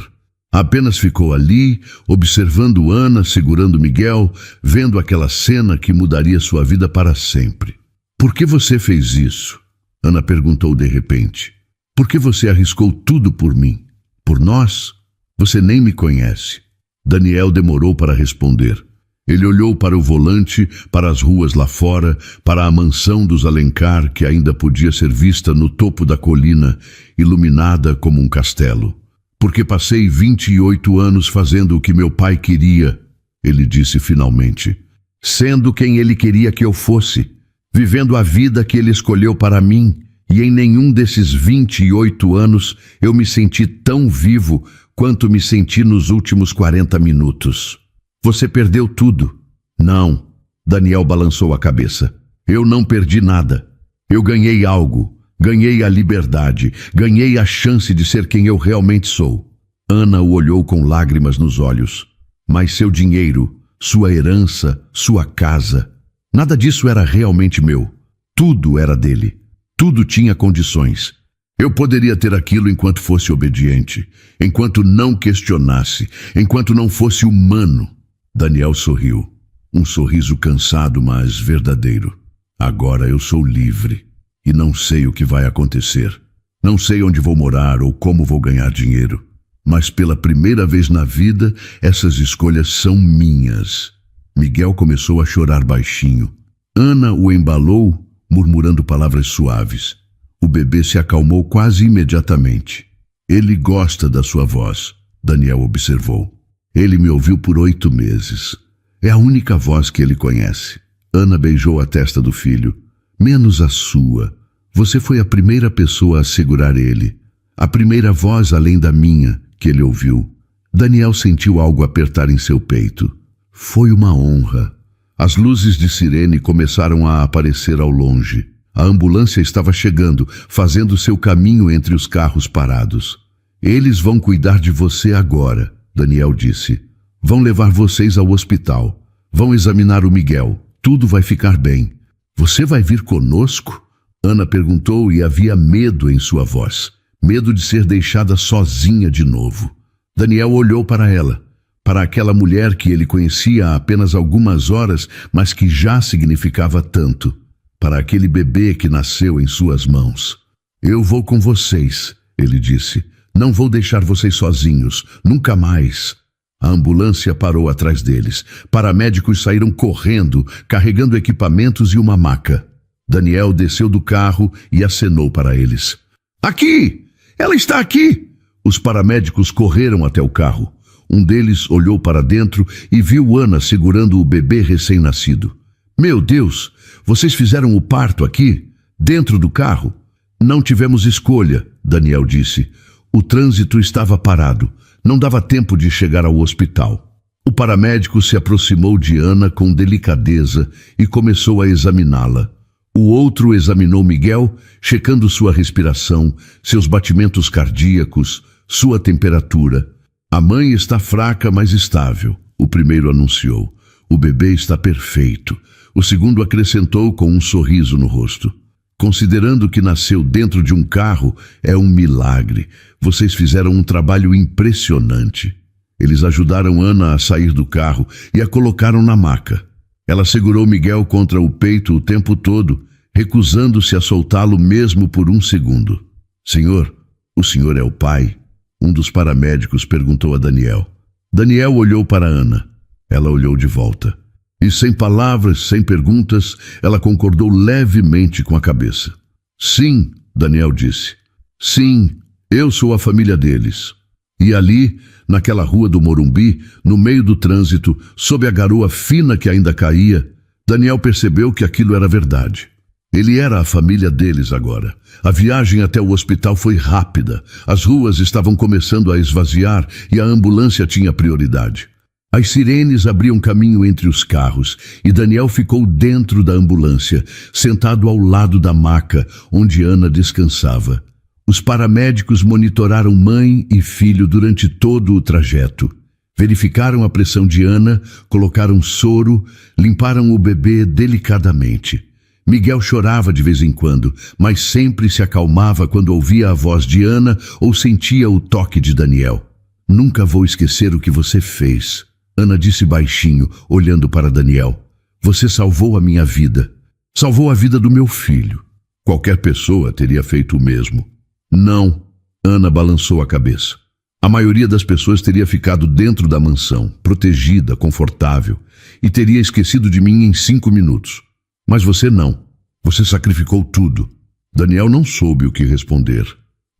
Apenas ficou ali, observando Ana segurando Miguel, vendo aquela cena que mudaria sua vida para sempre. Por que você fez isso? Ana perguntou de repente. Por que você arriscou tudo por mim? Por nós? Você nem me conhece. Daniel demorou para responder. Ele olhou para o volante, para as ruas lá fora, para a mansão dos Alencar, que ainda podia ser vista no topo da colina, iluminada como um castelo. Porque passei 28 anos fazendo o que meu pai queria, ele disse finalmente. Sendo quem ele queria que eu fosse, vivendo a vida que ele escolheu para mim, e em nenhum desses 28 anos eu me senti tão vivo quanto me senti nos últimos 40 minutos. Você perdeu tudo. Não, Daniel balançou a cabeça. Eu não perdi nada. Eu ganhei algo. Ganhei a liberdade. Ganhei a chance de ser quem eu realmente sou. Ana o olhou com lágrimas nos olhos. Mas seu dinheiro, sua herança, sua casa, nada disso era realmente meu. Tudo era dele. Tudo tinha condições. Eu poderia ter aquilo enquanto fosse obediente, enquanto não questionasse, enquanto não fosse humano. Daniel sorriu. Um sorriso cansado, mas verdadeiro. Agora eu sou livre e não sei o que vai acontecer. Não sei onde vou morar ou como vou ganhar dinheiro. Mas pela primeira vez na vida, essas escolhas são minhas. Miguel começou a chorar baixinho. Ana o embalou, murmurando palavras suaves. O bebê se acalmou quase imediatamente. Ele gosta da sua voz, Daniel observou. Ele me ouviu por 8 meses. É a única voz que ele conhece. Ana beijou a testa do filho. Menos a sua. Você foi a primeira pessoa a segurar ele. A primeira voz além da minha que ele ouviu. Daniel sentiu algo apertar em seu peito. Foi uma honra. As luzes de sirene começaram a aparecer ao longe. A ambulância estava chegando, fazendo seu caminho entre os carros parados. Eles vão cuidar de você agora, Daniel disse. Vão levar vocês ao hospital. Vão examinar o Miguel. Tudo vai ficar bem. Você vai vir conosco? Ana perguntou e havia medo em sua voz. Medo de ser deixada sozinha de novo. Daniel olhou para ela, para aquela mulher que ele conhecia há apenas algumas horas, mas que já significava tanto. Para aquele bebê que nasceu em suas mãos. Eu vou com vocês, ele disse. Não vou deixar vocês sozinhos, nunca mais. A ambulância parou atrás deles. Paramédicos saíram correndo, carregando equipamentos e uma maca. Daniel desceu do carro e acenou para eles. Aqui! Ela está aqui! Os paramédicos correram até o carro. Um deles olhou para dentro e viu Ana segurando o bebê recém-nascido. Meu Deus! Vocês fizeram o parto aqui? Dentro do carro? Não tivemos escolha, Daniel disse. O trânsito estava parado. Não dava tempo de chegar ao hospital. O paramédico se aproximou de Ana com delicadeza e começou a examiná-la. O outro examinou Miguel, checando sua respiração, seus batimentos cardíacos, sua temperatura. A mãe está fraca, mas estável, o primeiro anunciou. O bebê está perfeito. O segundo acrescentou com um sorriso no rosto. Considerando que nasceu dentro de um carro, é um milagre. Vocês fizeram um trabalho impressionante. Eles ajudaram Ana a sair do carro e a colocaram na maca. Ela segurou Miguel contra o peito o tempo todo, recusando-se a soltá-lo mesmo por um segundo. Senhor, o senhor é o pai? Um dos paramédicos perguntou a Daniel. Daniel olhou para Ana. Ela olhou de volta. E sem palavras, sem perguntas, ela concordou levemente com a cabeça. Sim, Daniel disse. Sim, eu sou a família deles. E ali, naquela rua do Morumbi, no meio do trânsito, sob a garoa fina que ainda caía, Daniel percebeu que aquilo era verdade. Ele era a família deles agora. A viagem até o hospital foi rápida. As ruas estavam começando a esvaziar e a ambulância tinha prioridade. As sirenes abriam caminho entre os carros e Daniel ficou dentro da ambulância, sentado ao lado da maca onde Ana descansava. Os paramédicos monitoraram mãe e filho durante todo o trajeto. Verificaram a pressão de Ana, colocaram soro, limparam o bebê delicadamente. Miguel chorava de vez em quando, mas sempre se acalmava quando ouvia a voz de Ana ou sentia o toque de Daniel. Nunca vou esquecer o que você fez, Ana disse baixinho, olhando para Daniel. Você salvou a minha vida. Salvou a vida do meu filho. Qualquer pessoa teria feito o mesmo. Não, Ana balançou a cabeça. A maioria das pessoas teria ficado dentro da mansão, protegida, confortável, e teria esquecido de mim em 5 minutos. Mas você não. Você sacrificou tudo. Daniel não soube o que responder.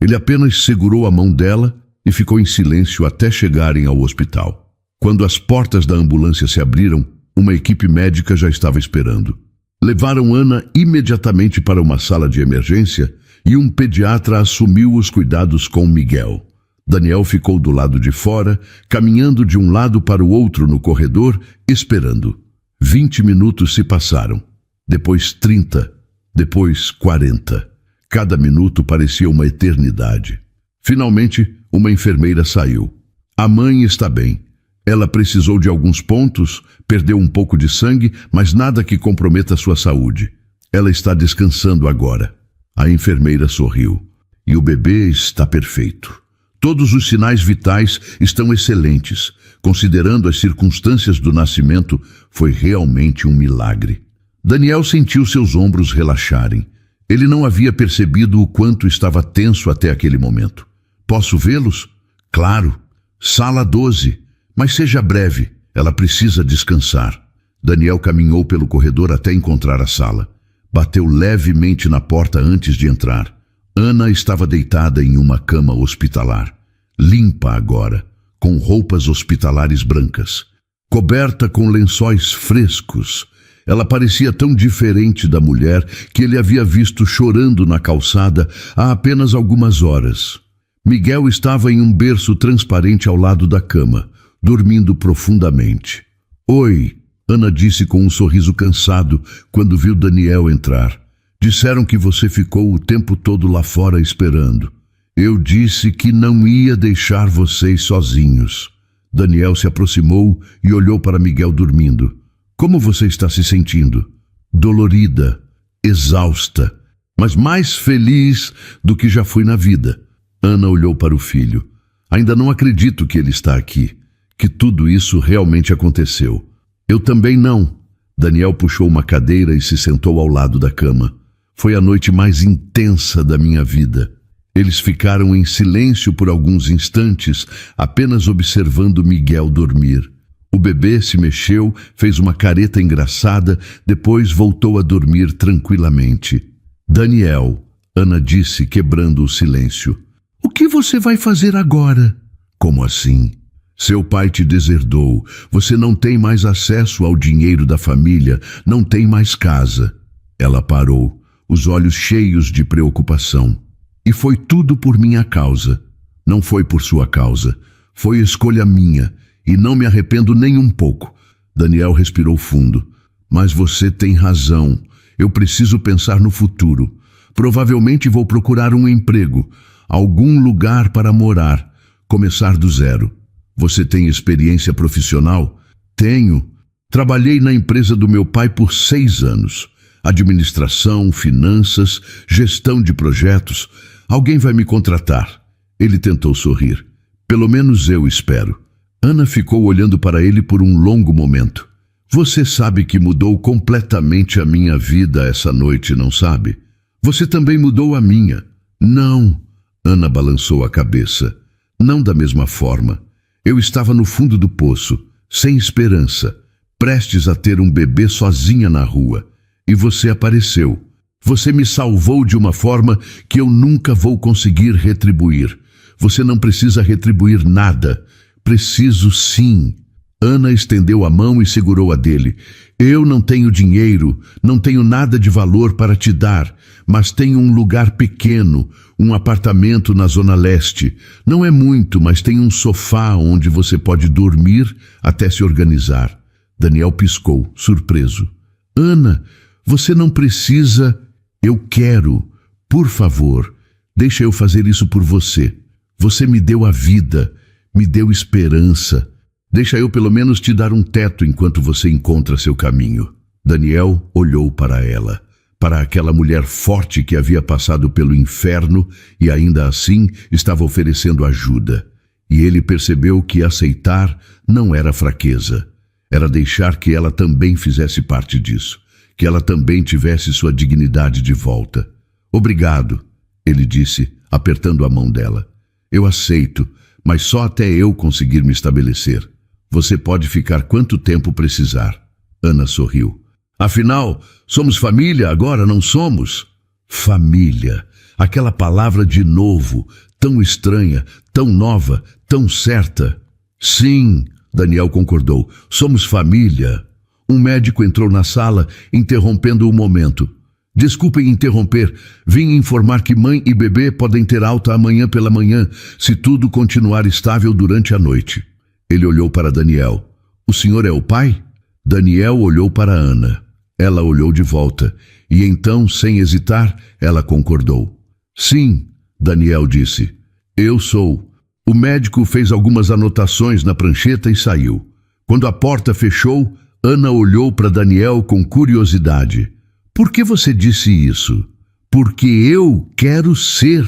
Ele apenas segurou a mão dela e ficou em silêncio até chegarem ao hospital. Quando as portas da ambulância se abriram, uma equipe médica já estava esperando. Levaram Ana imediatamente para uma sala de emergência e um pediatra assumiu os cuidados com Miguel. Daniel ficou do lado de fora, caminhando de um lado para o outro no corredor, esperando. 20 minutos se passaram. Depois 30, depois 40. Cada minuto parecia uma eternidade. Finalmente, uma enfermeira saiu. A mãe está bem. Ela precisou de alguns pontos, perdeu um pouco de sangue, mas nada que comprometa sua saúde. Ela está descansando agora. A enfermeira sorriu. E o bebê está perfeito. Todos os sinais vitais estão excelentes. Considerando as circunstâncias do nascimento, foi realmente um milagre. Daniel sentiu seus ombros relaxarem. Ele não havia percebido o quanto estava tenso até aquele momento. Posso vê-los? Claro. Sala 12. Mas seja breve, ela precisa descansar. Daniel caminhou pelo corredor até encontrar a sala. Bateu levemente na porta antes de entrar. Ana estava deitada em uma cama hospitalar. Limpa agora, com roupas hospitalares brancas. Coberta com lençóis frescos. Ela parecia tão diferente da mulher que ele havia visto chorando na calçada há apenas algumas horas. Miguel estava em um berço transparente ao lado da cama, dormindo profundamente. Oi, Ana disse com um sorriso cansado quando viu Daniel entrar. Disseram que você ficou o tempo todo lá fora esperando. Eu disse que não ia deixar vocês sozinhos. Daniel se aproximou e olhou para Miguel dormindo. Como você está se sentindo? Dolorida, exausta, mas mais feliz do que já fui na vida. Ana olhou para o filho. Ainda não acredito que ele está aqui, que tudo isso realmente aconteceu. Eu também não. Daniel puxou uma cadeira e se sentou ao lado da cama. Foi a noite mais intensa da minha vida. Eles ficaram em silêncio por alguns instantes, apenas observando Miguel dormir. O bebê se mexeu, fez uma careta engraçada, depois voltou a dormir tranquilamente. Daniel, Ana disse, quebrando o silêncio. O que você vai fazer agora? Como assim? Seu pai te deserdou. Você não tem mais acesso ao dinheiro da família, não tem mais casa. Ela parou, os olhos cheios de preocupação. E foi tudo por minha causa. Não foi por sua causa. Foi escolha minha. E não me arrependo nem um pouco. Daniel respirou fundo. Mas você tem razão. Eu preciso pensar no futuro. Provavelmente vou procurar um emprego, algum lugar para morar, começar do zero. Você tem experiência profissional? Tenho. Trabalhei na empresa do meu pai por 6 anos. Administração, finanças, gestão de projetos. Alguém vai me contratar. Ele tentou sorrir. Pelo menos eu espero. Ana ficou olhando para ele por um longo momento. Você sabe que mudou completamente a minha vida essa noite, não sabe? Você também mudou a minha. Não. Ana balançou a cabeça. Não da mesma forma. Eu estava no fundo do poço, sem esperança, prestes a ter um bebê sozinha na rua. E você apareceu. Você me salvou de uma forma que eu nunca vou conseguir retribuir. Você não precisa retribuir nada. Preciso sim. Ana estendeu a mão e segurou a dele. Eu não tenho dinheiro, não tenho nada de valor para te dar, mas tenho um lugar pequeno, um apartamento na Zona Leste. Não é muito, mas tem um sofá onde você pode dormir até se organizar. Daniel piscou, surpreso. Ana, você não precisa... Eu quero. Por favor, deixa eu fazer isso por você. Você me deu a vida, me deu esperança. Deixa eu pelo menos te dar um teto enquanto você encontra seu caminho. Daniel olhou para ela, para aquela mulher forte que havia passado pelo inferno e ainda assim estava oferecendo ajuda. E ele percebeu que aceitar não era fraqueza. Era deixar que ela também fizesse parte disso, que ela também tivesse sua dignidade de volta. Obrigado, ele disse, apertando a mão dela. Eu aceito, mas só até eu conseguir me estabelecer. Você pode ficar quanto tempo precisar. Ana sorriu. Afinal, somos família agora, não somos? Família. Aquela palavra de novo, tão estranha, tão nova, tão certa. Sim, Daniel concordou. Somos família. Um médico entrou na sala, interrompendo o momento. Desculpem interromper. Vim informar que mãe e bebê podem ter alta amanhã pela manhã, se tudo continuar estável durante a noite. Ele olhou para Daniel. O senhor é o pai? Daniel olhou para Ana. Ela olhou de volta. E então, sem hesitar, ela concordou. Sim, Daniel disse. Eu sou. O médico fez algumas anotações na prancheta e saiu. Quando a porta fechou, Ana olhou para Daniel com curiosidade. Por que você disse isso? Porque eu quero ser.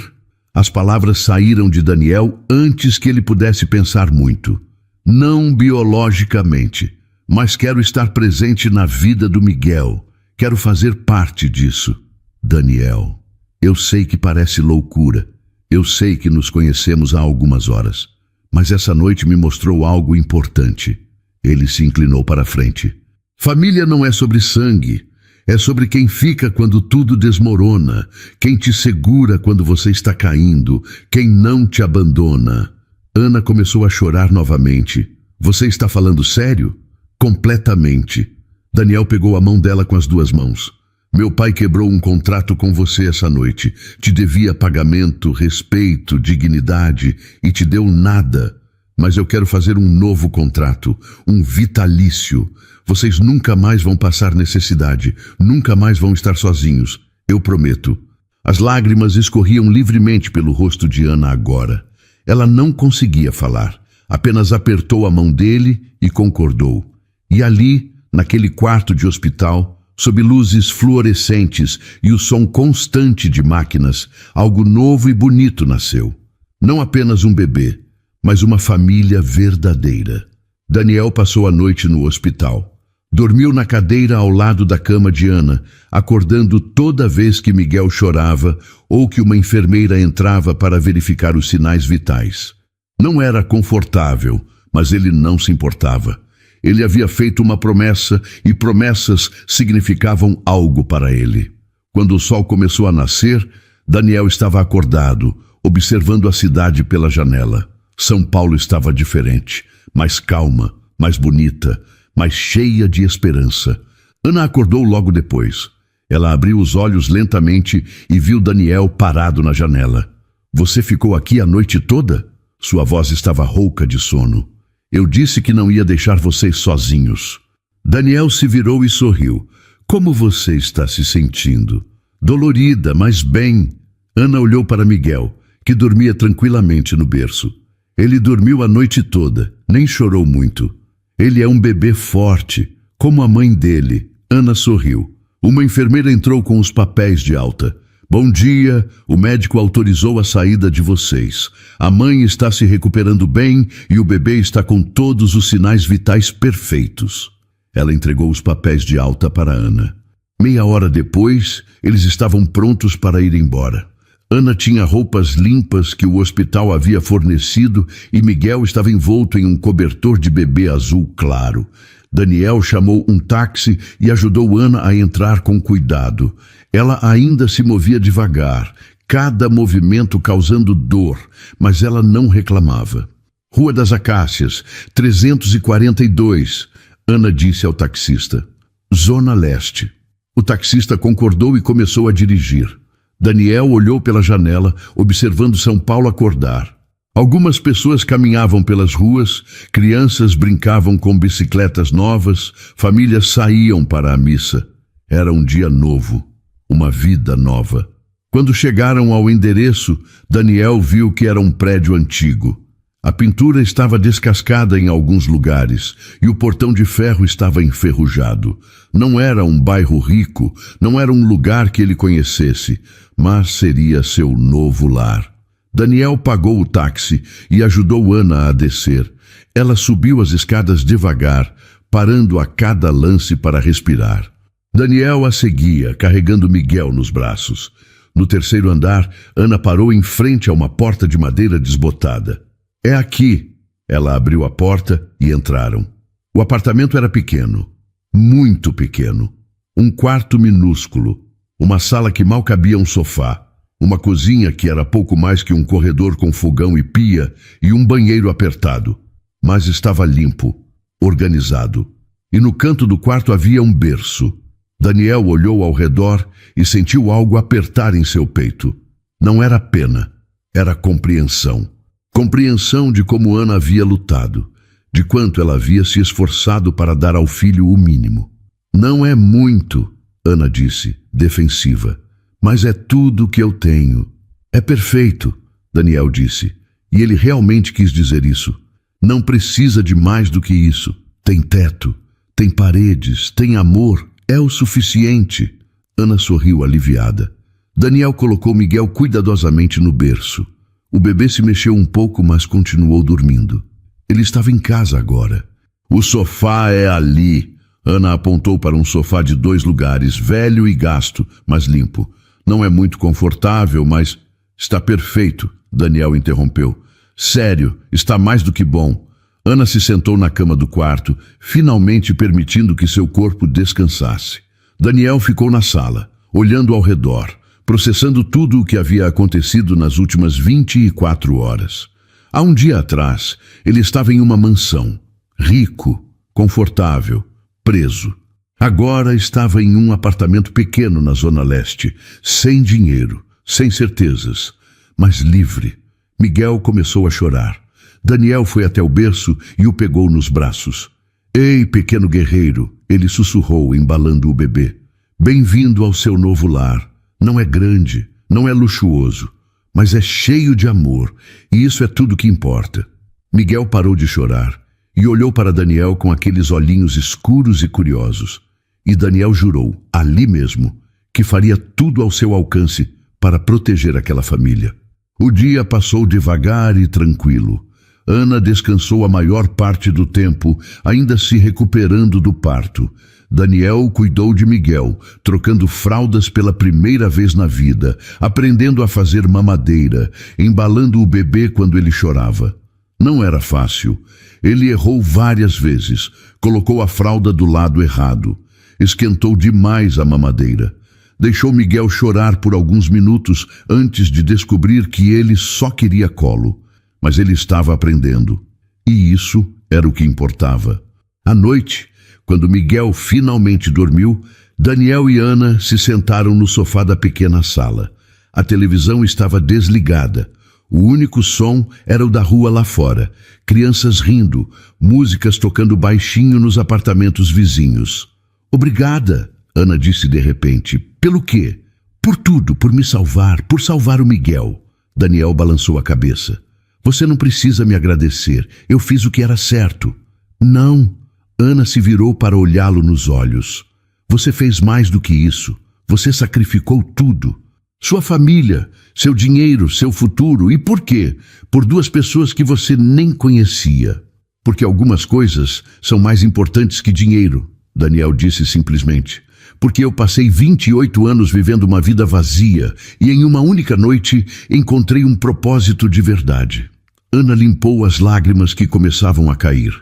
As palavras saíram de Daniel antes que ele pudesse pensar muito. Não biologicamente, mas quero estar presente na vida do Miguel. Quero fazer parte disso. Daniel, eu sei que parece loucura. Eu sei que nos conhecemos há algumas horas. Mas essa noite me mostrou algo importante. Ele se inclinou para a frente. Família não é sobre sangue. É sobre quem fica quando tudo desmorona. Quem te segura quando você está caindo. Quem não te abandona. Ana começou a chorar novamente. Você está falando sério? Completamente. Daniel pegou a mão dela com as duas mãos. Meu pai quebrou um contrato com você essa noite. Te devia pagamento, respeito, dignidade e te deu nada. Mas eu quero fazer um novo contrato, um vitalício. Vocês nunca mais vão passar necessidade, nunca mais vão estar sozinhos. Eu prometo. As lágrimas escorriam livremente pelo rosto de Ana agora. Ela não conseguia falar, apenas apertou a mão dele e concordou. E ali, naquele quarto de hospital, sob luzes fluorescentes e o som constante de máquinas, algo novo e bonito nasceu. Não apenas um bebê, mas uma família verdadeira. Daniel passou a noite no hospital. Dormiu na cadeira ao lado da cama de Ana, acordando toda vez que Miguel chorava ou que uma enfermeira entrava para verificar os sinais vitais. Não era confortável, mas ele não se importava. Ele havia feito uma promessa e promessas significavam algo para ele. Quando o sol começou a nascer, Daniel estava acordado, observando a cidade pela janela. São Paulo estava diferente, mais calma, mais bonita, mais cheia de esperança. Ana acordou logo depois. Ela abriu os olhos lentamente e viu Daniel parado na janela. Você ficou aqui a noite toda? Sua voz estava rouca de sono. Eu disse que não ia deixar vocês sozinhos. Daniel se virou e sorriu. Como você está se sentindo? Dolorida, mas bem. Ana olhou para Miguel, que dormia tranquilamente no berço. Ele dormiu a noite toda, nem chorou muito. Ele é um bebê forte, como a mãe dele. Ana sorriu. Uma enfermeira entrou com os papéis de alta. Bom dia, o médico autorizou a saída de vocês. A mãe está se recuperando bem e o bebê está com todos os sinais vitais perfeitos. Ela entregou os papéis de alta para Ana. Meia hora depois, eles estavam prontos para ir embora. Ana tinha roupas limpas que o hospital havia fornecido e Miguel estava envolto em um cobertor de bebê azul claro. Daniel chamou um táxi e ajudou Ana a entrar com cuidado. Ela ainda se movia devagar, cada movimento causando dor, mas ela não reclamava. Rua das Acácias, 342, Ana disse ao taxista. Zona Leste. O taxista concordou e começou a dirigir. Daniel olhou pela janela, observando São Paulo acordar. Algumas pessoas caminhavam pelas ruas, crianças brincavam com bicicletas novas, famílias saíam para a missa. Era um dia novo, uma vida nova. Quando chegaram ao endereço, Daniel viu que era um prédio antigo. A pintura estava descascada em alguns lugares e o portão de ferro estava enferrujado. Não era um bairro rico, não era um lugar que ele conhecesse, mas seria seu novo lar. Daniel pagou o táxi e ajudou Ana a descer. Ela subiu as escadas devagar, parando a cada lance para respirar. Daniel a seguia, carregando Miguel nos braços. No terceiro andar, Ana parou em frente a uma porta de madeira desbotada. É aqui. Ela abriu a porta e entraram. O apartamento era pequeno, muito pequeno. Um quarto minúsculo, uma sala que mal cabia um sofá. Uma cozinha que era pouco mais que um corredor com fogão e pia e um banheiro apertado. Mas estava limpo, organizado. E no canto do quarto havia um berço. Daniel olhou ao redor e sentiu algo apertar em seu peito. Não era pena, era compreensão. Compreensão de como Ana havia lutado, de quanto ela havia se esforçado para dar ao filho o mínimo. Não é muito, Ana disse, defensiva. Mas é tudo o que eu tenho. É perfeito, Daniel disse. E ele realmente quis dizer isso. Não precisa de mais do que isso. Tem teto, tem paredes, tem amor. É o suficiente. Ana sorriu aliviada. Daniel colocou Miguel cuidadosamente no berço. O bebê se mexeu um pouco, mas continuou dormindo. Ele estava em casa agora. O sofá é ali. Ana apontou para um sofá de 2 lugares, velho e gasto, mas limpo. Não é muito confortável, mas está perfeito, Daniel interrompeu. Sério, está mais do que bom. Ana se sentou na cama do quarto, finalmente permitindo que seu corpo descansasse. Daniel ficou na sala, olhando ao redor, processando tudo o que havia acontecido nas últimas 24 horas. Há um dia atrás, ele estava em uma mansão, rico, confortável, preso. Agora estava em um apartamento pequeno na Zona Leste, sem dinheiro, sem certezas, mas livre. Miguel começou a chorar. Daniel foi até o berço e o pegou nos braços. Ei, pequeno guerreiro, ele sussurrou, embalando o bebê. Bem-vindo ao seu novo lar. Não é grande, não é luxuoso, mas é cheio de amor, e isso é tudo que importa. Miguel parou de chorar e olhou para Daniel com aqueles olhinhos escuros e curiosos. E Daniel jurou, ali mesmo, que faria tudo ao seu alcance para proteger aquela família. O dia passou devagar e tranquilo. Ana descansou a maior parte do tempo, ainda se recuperando do parto. Daniel cuidou de Miguel, trocando fraldas pela primeira vez na vida, aprendendo a fazer mamadeira, embalando o bebê quando ele chorava. Não era fácil. Ele errou várias vezes, colocou a fralda do lado errado. Esquentou demais a mamadeira. Deixou Miguel chorar por alguns minutos antes de descobrir que ele só queria colo. Mas ele estava aprendendo. E isso era o que importava. À noite, quando Miguel finalmente dormiu, Daniel e Ana se sentaram no sofá da pequena sala. A televisão estava desligada. O único som era o da rua lá fora. Crianças rindo, músicas tocando baixinho nos apartamentos vizinhos. Obrigada, Ana disse de repente. Pelo quê? Por tudo, por me salvar, por salvar o Miguel. Daniel balançou a cabeça. Você não precisa me agradecer. Eu fiz o que era certo. Não. Ana se virou para olhá-lo nos olhos. Você fez mais do que isso. Você sacrificou tudo. Sua família, seu dinheiro, seu futuro. E por quê? Por duas pessoas que você nem conhecia. Porque algumas coisas são mais importantes que dinheiro, Daniel disse simplesmente. Porque eu passei 28 anos vivendo uma vida vazia e em uma única noite encontrei um propósito de verdade. Ana limpou as lágrimas que começavam a cair.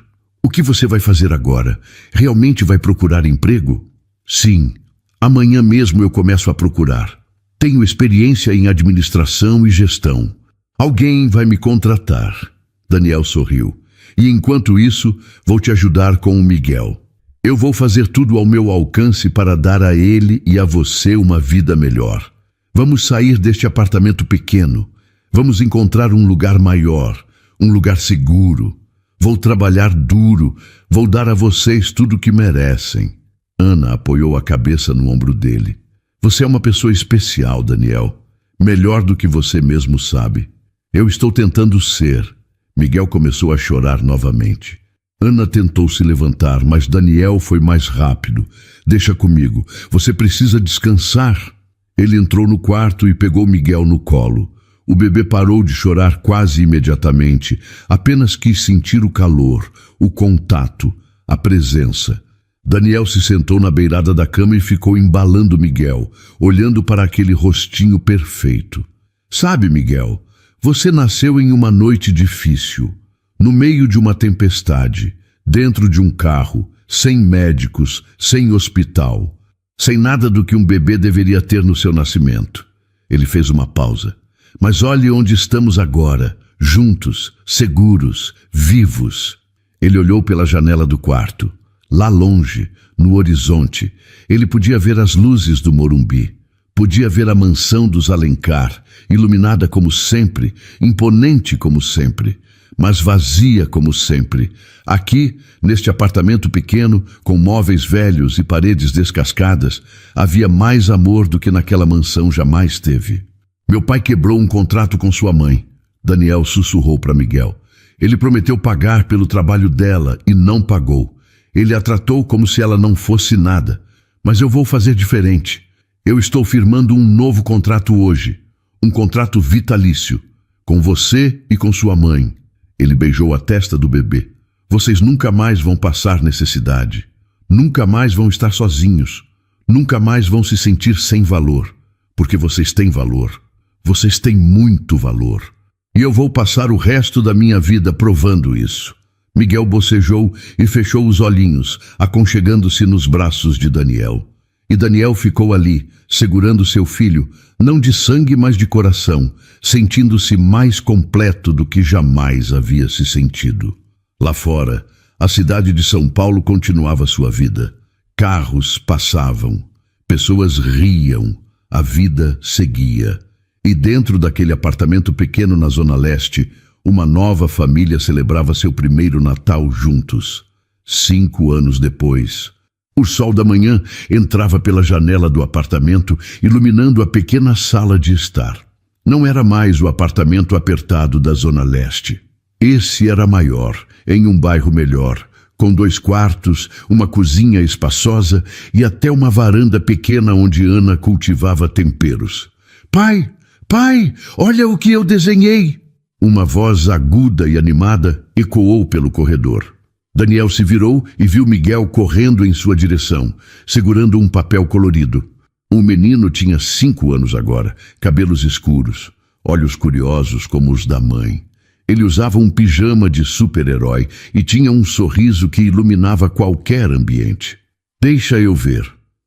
O que você vai fazer agora? Realmente vai procurar emprego? Sim. Amanhã mesmo eu começo a procurar. Tenho experiência em administração e gestão. Alguém vai me contratar. Daniel sorriu. E enquanto isso, vou te ajudar com o Miguel. Eu vou fazer tudo ao meu alcance para dar a ele e a você uma vida melhor. Vamos sair deste apartamento pequeno. Vamos encontrar um lugar maior, um lugar seguro. Vou trabalhar duro. Vou dar a vocês tudo o que merecem. Ana apoiou a cabeça no ombro dele. Você é uma pessoa especial, Daniel. Melhor do que você mesmo sabe. Eu estou tentando ser. Miguel começou a chorar novamente. Ana tentou se levantar, mas Daniel foi mais rápido. Deixa comigo. Você precisa descansar. Ele entrou no quarto e pegou Miguel no colo. O bebê parou de chorar quase imediatamente. Apenas quis sentir o calor, o contato, a presença. Daniel se sentou na beirada da cama e ficou embalando Miguel, olhando para aquele rostinho perfeito. Sabe, Miguel, você nasceu em uma noite difícil, no meio de uma tempestade, dentro de um carro, sem médicos, sem hospital, sem nada do que um bebê deveria ter no seu nascimento. Ele fez uma pausa. Mas olhe onde estamos agora, juntos, seguros, vivos. Ele olhou pela janela do quarto. Lá longe, no horizonte, ele podia ver as luzes do Morumbi. Podia ver a mansão dos Alencar, iluminada como sempre, imponente como sempre, mas vazia como sempre. Aqui, neste apartamento pequeno, com móveis velhos e paredes descascadas, havia mais amor do que naquela mansão jamais teve. Meu pai quebrou um contrato com sua mãe. Daniel sussurrou para Miguel. Ele prometeu pagar pelo trabalho dela e não pagou. Ele a tratou como se ela não fosse nada. Mas eu vou fazer diferente. Eu estou firmando um novo contrato hoje. Um contrato vitalício. Com você e com sua mãe. Ele beijou a testa do bebê. Vocês nunca mais vão passar necessidade. Nunca mais vão estar sozinhos. Nunca mais vão se sentir sem valor. Porque vocês têm valor. Vocês têm muito valor. E eu vou passar o resto da minha vida provando isso. Miguel bocejou e fechou os olhinhos, aconchegando-se nos braços de Daniel. E Daniel ficou ali, segurando seu filho, não de sangue, mas de coração, sentindo-se mais completo do que jamais havia se sentido. Lá fora, a cidade de São Paulo continuava sua vida. Carros passavam, pessoas riam, a vida seguia. E dentro daquele apartamento pequeno na Zona Leste, uma nova família celebrava seu primeiro Natal juntos. 5 anos depois, o sol da manhã entrava pela janela do apartamento, iluminando a pequena sala de estar. Não era mais o apartamento apertado da Zona Leste. Esse era maior, em um bairro melhor, com 2 quartos, uma cozinha espaçosa e até uma varanda pequena onde Ana cultivava temperos. Pai, olha o que eu desenhei! Uma voz aguda e animada ecoou pelo corredor. Daniel se virou e viu Miguel correndo em sua direção, segurando um papel colorido. O menino tinha 5 anos agora, cabelos escuros, olhos curiosos como os da mãe. Ele usava um pijama de super-herói e tinha um sorriso que iluminava qualquer ambiente. Deixa eu ver.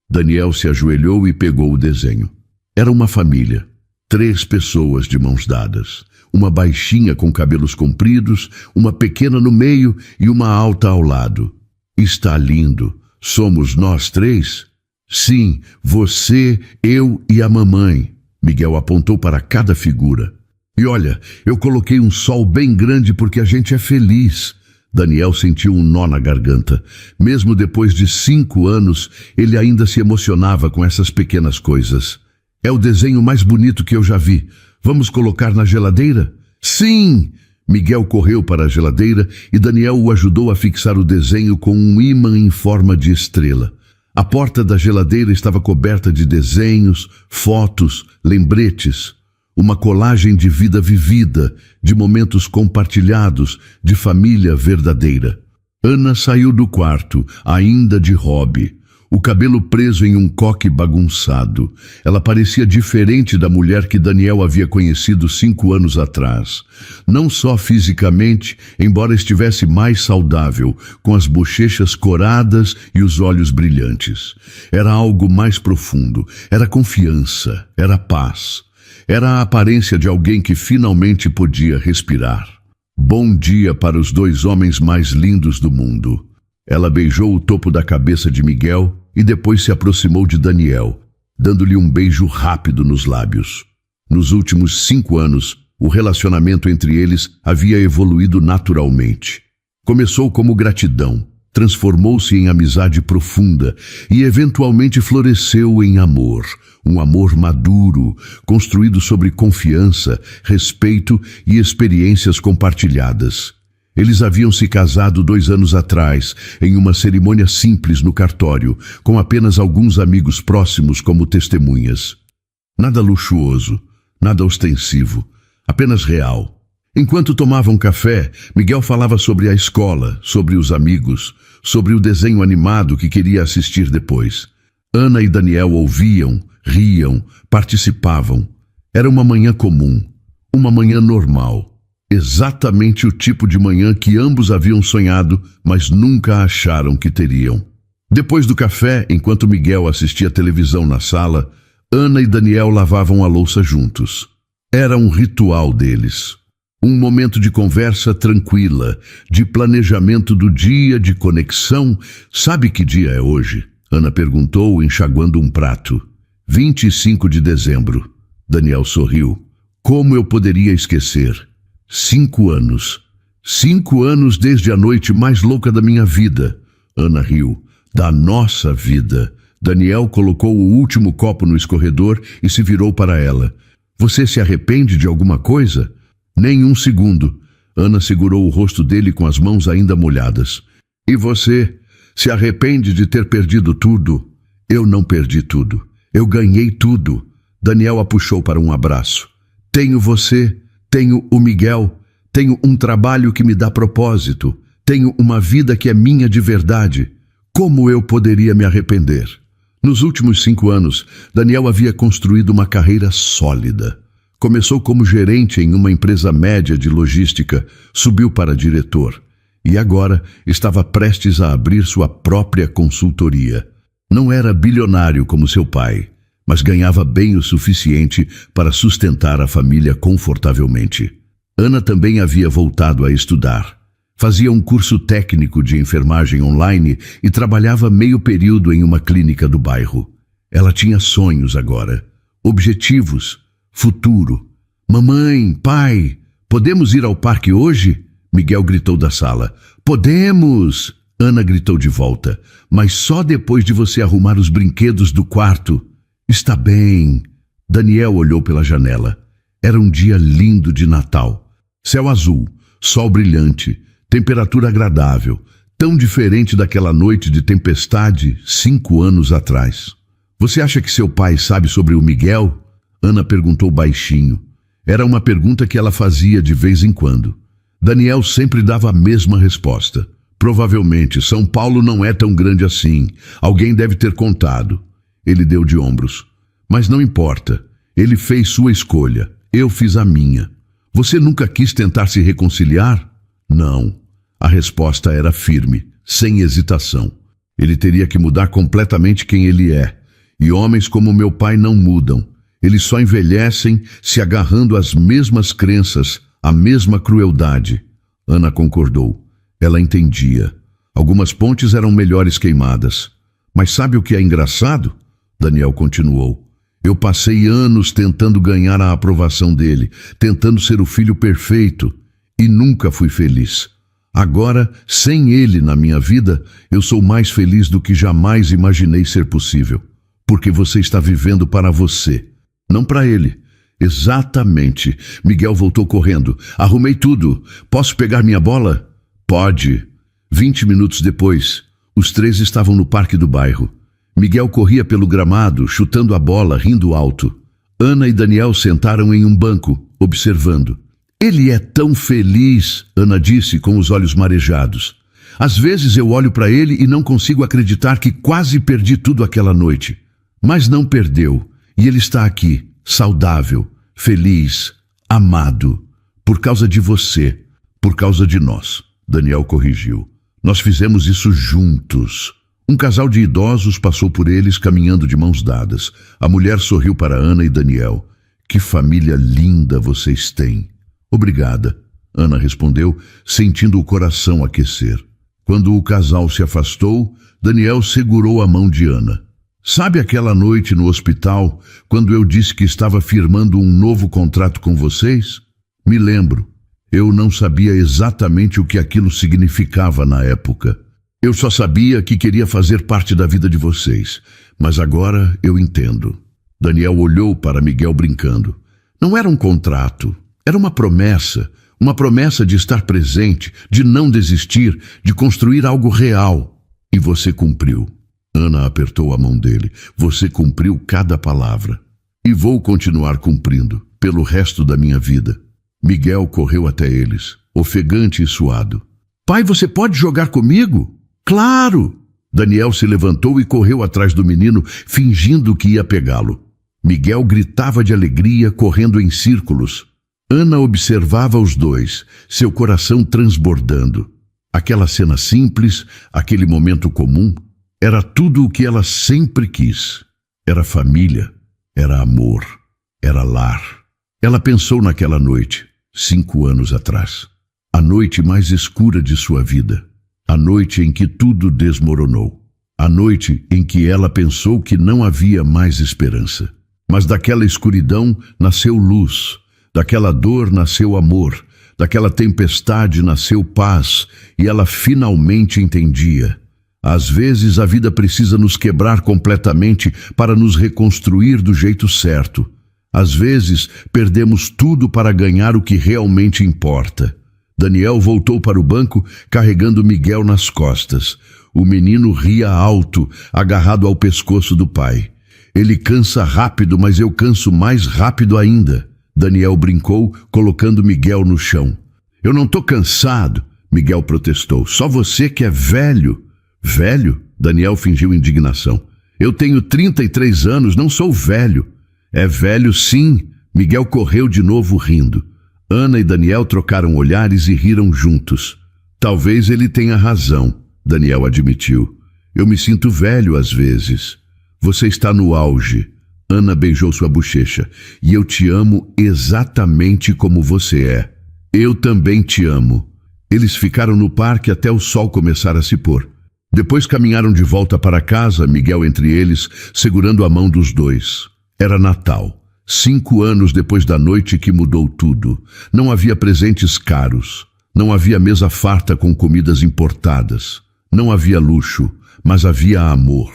Daniel se ajoelhou e pegou o desenho. Era uma família. 3 pessoas de mãos dadas. Uma baixinha com cabelos compridos, uma pequena no meio e uma alta ao lado. Está lindo. Somos nós 3? Sim, você, eu e a mamãe. Miguel apontou para cada figura. E olha, eu coloquei um sol bem grande porque a gente é feliz. Daniel sentiu um nó na garganta. Mesmo depois de 5 anos, ele ainda se emocionava com essas pequenas coisas. É o desenho mais bonito que eu já vi. Vamos colocar na geladeira? Sim! Miguel correu para a geladeira e Daniel o ajudou a fixar o desenho com um ímã em forma de estrela. A porta da geladeira estava coberta de desenhos, fotos, lembretes. Uma colagem de vida vivida, de momentos compartilhados, de família verdadeira. Ana saiu do quarto, ainda de hobby, o cabelo preso em um coque bagunçado. Ela parecia diferente da mulher que Daniel havia conhecido 5 anos atrás. Não só fisicamente, embora estivesse mais saudável, com as bochechas coradas e os olhos brilhantes. Era algo mais profundo, era confiança, era paz. Era a aparência de alguém que finalmente podia respirar. Bom dia para os 2 homens mais lindos do mundo. Ela beijou o topo da cabeça de Miguel e depois se aproximou de Daniel, dando-lhe um beijo rápido nos lábios. Nos últimos 5 anos, o relacionamento entre eles havia evoluído naturalmente. Começou como gratidão, transformou-se em amizade profunda e eventualmente floresceu em amor. Um amor maduro, construído sobre confiança, respeito e experiências compartilhadas. Eles haviam se casado 2 anos atrás, em uma cerimônia simples no cartório, com apenas alguns amigos próximos como testemunhas. Nada luxuoso, nada ostensivo, apenas real. Enquanto tomavam café, Miguel falava sobre a escola, sobre os amigos, sobre o desenho animado que queria assistir depois. Ana e Daniel ouviam, riam, participavam. Era uma manhã comum, uma manhã normal. Exatamente o tipo de manhã que ambos haviam sonhado, mas nunca acharam que teriam. Depois do café, enquanto Miguel assistia televisão na sala, Ana e Daniel lavavam a louça juntos. Era um ritual deles. Um momento de conversa tranquila, de planejamento do dia, de conexão. Sabe que dia é hoje? Ana perguntou, enxaguando um prato. 25 de dezembro. Daniel sorriu. Como eu poderia esquecer? 5 anos. 5 anos desde a noite mais louca da minha vida. Ana riu. Da nossa vida. Daniel colocou o último copo no escorredor e se virou para ela. Você se arrepende de alguma coisa? Nem um segundo. Ana segurou o rosto dele com as mãos ainda molhadas. E você se arrepende de ter perdido tudo? Eu não perdi tudo. Eu ganhei tudo. Daniel a puxou para um abraço. Tenho você, tenho o Miguel, tenho um trabalho que me dá propósito, tenho uma vida que é minha de verdade. Como eu poderia me arrepender? Nos últimos 5 anos, Daniel havia construído uma carreira sólida. Começou como gerente em uma empresa média de logística, subiu para diretor e agora estava prestes a abrir sua própria consultoria. Não era bilionário como seu pai, mas ganhava bem o suficiente para sustentar a família confortavelmente. Ana também havia voltado a estudar. Fazia um curso técnico de enfermagem online e trabalhava meio período em uma clínica do bairro. Ela tinha sonhos agora, objetivos, futuro. Mamãe, pai, podemos ir ao parque hoje? Miguel gritou da sala. Podemos! Ana gritou de volta, mas só depois de você arrumar os brinquedos do quarto. Está bem. Daniel olhou pela janela. Era um dia lindo de Natal. Céu azul, sol brilhante, temperatura agradável, tão diferente daquela noite de tempestade 5 anos atrás. Você acha que seu pai sabe sobre o Miguel? Ana perguntou baixinho. Era uma pergunta que ela fazia de vez em quando. Daniel sempre dava a mesma resposta. Provavelmente, São Paulo não é tão grande assim. Alguém deve ter contado. Ele deu de ombros. Mas não importa. Ele fez sua escolha. Eu fiz a minha. Você nunca quis tentar se reconciliar? Não. A resposta era firme, sem hesitação. Ele teria que mudar completamente quem ele é. E homens como meu pai não mudam. Eles só envelhecem se agarrando às mesmas crenças, à mesma crueldade. Ana concordou. Ela entendia. Algumas pontes eram melhores queimadas. Mas sabe o que é engraçado? Daniel continuou. Eu passei anos tentando ganhar a aprovação dele, tentando ser o filho perfeito, e nunca fui feliz. Agora, sem ele na minha vida, eu sou mais feliz do que jamais imaginei ser possível. Porque você está vivendo para você, não para ele. Exatamente. Miguel voltou correndo. Arrumei tudo. Posso pegar minha bola? Pode. 20 minutos depois, os 3 estavam no parque do bairro. Miguel corria pelo gramado, chutando a bola, rindo alto. Ana e Daniel sentaram em um banco, observando. Ele é tão feliz, Ana disse com os olhos marejados. Às vezes eu olho para ele e não consigo acreditar que quase perdi tudo aquela noite. Mas não perdeu, e ele está aqui, saudável, feliz, amado. Por causa de você, por causa de nós, Daniel corrigiu. Nós fizemos isso juntos. Um casal de idosos passou por eles caminhando de mãos dadas. A mulher sorriu para Ana e Daniel. Que família linda vocês têm. Obrigada, Ana respondeu, sentindo o coração aquecer. Quando o casal se afastou, Daniel segurou a mão de Ana. Sabe aquela noite no hospital, quando eu disse que estava firmando um novo contrato com vocês? Me lembro. Eu não sabia exatamente o que aquilo significava na época. Eu só sabia que queria fazer parte da vida de vocês. Mas agora eu entendo. Daniel olhou para Miguel brincando. Não era um contrato, era uma promessa. Uma promessa de estar presente, de não desistir, de construir algo real. E você cumpriu. Ana apertou a mão dele. Você cumpriu cada palavra. E vou continuar cumprindo, pelo resto da minha vida. Miguel correu até eles, ofegante e suado. Pai, você pode jogar comigo? Claro! Daniel se levantou e correu atrás do menino, fingindo que ia pegá-lo. Miguel gritava de alegria, correndo em círculos. Ana observava os dois, seu coração transbordando. Aquela cena simples, aquele momento comum, era tudo o que ela sempre quis. Era família, era amor, era lar. Ela pensou naquela noite, 5 anos atrás. A noite mais escura de sua vida. A noite em que tudo desmoronou. A noite em que ela pensou que não havia mais esperança. Mas daquela escuridão nasceu luz. Daquela dor nasceu amor. Daquela tempestade nasceu paz. E ela finalmente entendia. Às vezes a vida precisa nos quebrar completamente para nos reconstruir do jeito certo. Às vezes perdemos tudo para ganhar o que realmente importa. Daniel voltou para o banco carregando Miguel nas costas. O menino ria alto, agarrado ao pescoço do pai. Ele cansa rápido, mas eu canso mais rápido ainda. Daniel brincou, colocando Miguel no chão. Eu não estou cansado, Miguel protestou. Só você que é velho. Velho? Daniel fingiu indignação. Eu tenho 33 anos, não sou velho. É velho sim. Miguel correu de novo rindo. Ana e Daniel trocaram olhares e riram juntos. Talvez ele tenha razão, Daniel admitiu. Eu me sinto velho às vezes. Você está no auge. Ana beijou sua bochecha. E eu te amo exatamente como você é. Eu também te amo. Eles ficaram no parque até o sol começar a se pôr. Depois caminharam de volta para casa, Miguel entre eles, segurando a mão dos dois. Era Natal. 5 anos depois da noite que mudou tudo. Não havia presentes caros. Não havia mesa farta com comidas importadas. Não havia luxo, mas havia amor.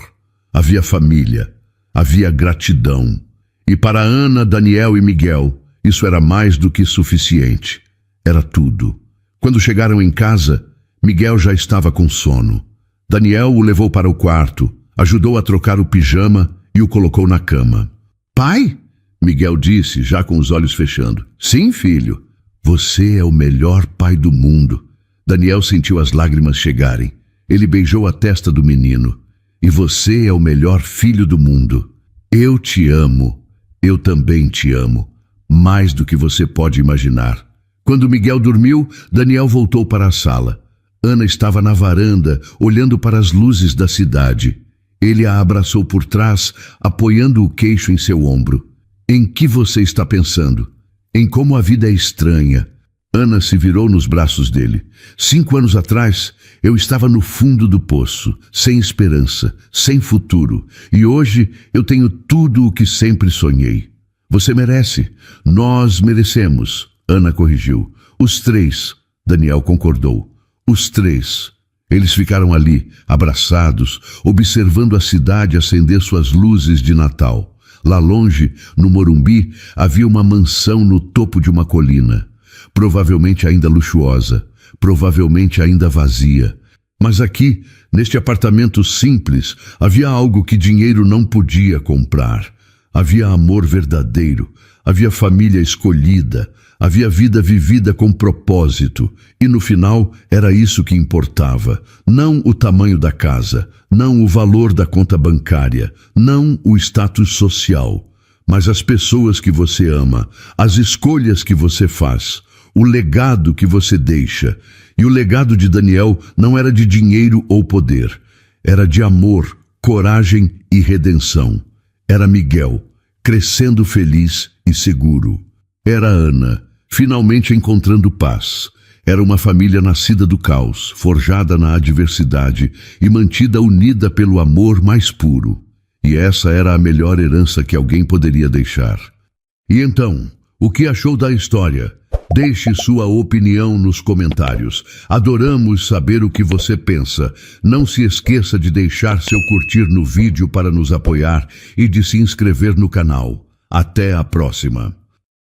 Havia família. Havia gratidão. E para Ana, Daniel e Miguel, isso era mais do que suficiente. Era tudo. Quando chegaram em casa, Miguel já estava com sono. Daniel o levou para o quarto, ajudou a trocar o pijama e o colocou na cama. Pai? Miguel disse, já com os olhos fechando. Sim, filho. Você é o melhor pai do mundo. Daniel sentiu as lágrimas chegarem. Ele beijou a testa do menino. E você é o melhor filho do mundo. Eu te amo. Eu também te amo. Mais do que você pode imaginar. Quando Miguel dormiu, Daniel voltou para a sala. Ana estava na varanda, olhando para as luzes da cidade. Ele a abraçou por trás, apoiando o queixo em seu ombro. Em que você está pensando? Em como a vida é estranha. Ana se virou nos braços dele. 5 anos atrás, eu estava no fundo do poço, sem esperança, sem futuro. E hoje eu tenho tudo o que sempre sonhei. Você merece. Nós merecemos. Ana corrigiu. Os 3. Daniel concordou. Os 3. Eles ficaram ali, abraçados, observando a cidade acender suas luzes de Natal. Lá longe, no Morumbi, havia uma mansão no topo de uma colina. Provavelmente ainda luxuosa, provavelmente ainda vazia. Mas aqui, neste apartamento simples, havia algo que dinheiro não podia comprar. Havia amor verdadeiro, havia família escolhida, havia vida vivida com propósito. E no final era isso que importava. Não o tamanho da casa, não o valor da conta bancária, não o status social, mas as pessoas que você ama, as escolhas que você faz, o legado que você deixa. E o legado de Daniel não era de dinheiro ou poder, era de amor, coragem e redenção. Era Miguel, crescendo feliz e seguro. Era Ana, finalmente encontrando paz. Era uma família nascida do caos, forjada na adversidade e mantida unida pelo amor mais puro. E essa era a melhor herança que alguém poderia deixar. E então, o que achou da história? Deixe sua opinião nos comentários. Adoramos saber o que você pensa. Não se esqueça de deixar seu curtir no vídeo para nos apoiar e de se inscrever no canal. Até a próxima!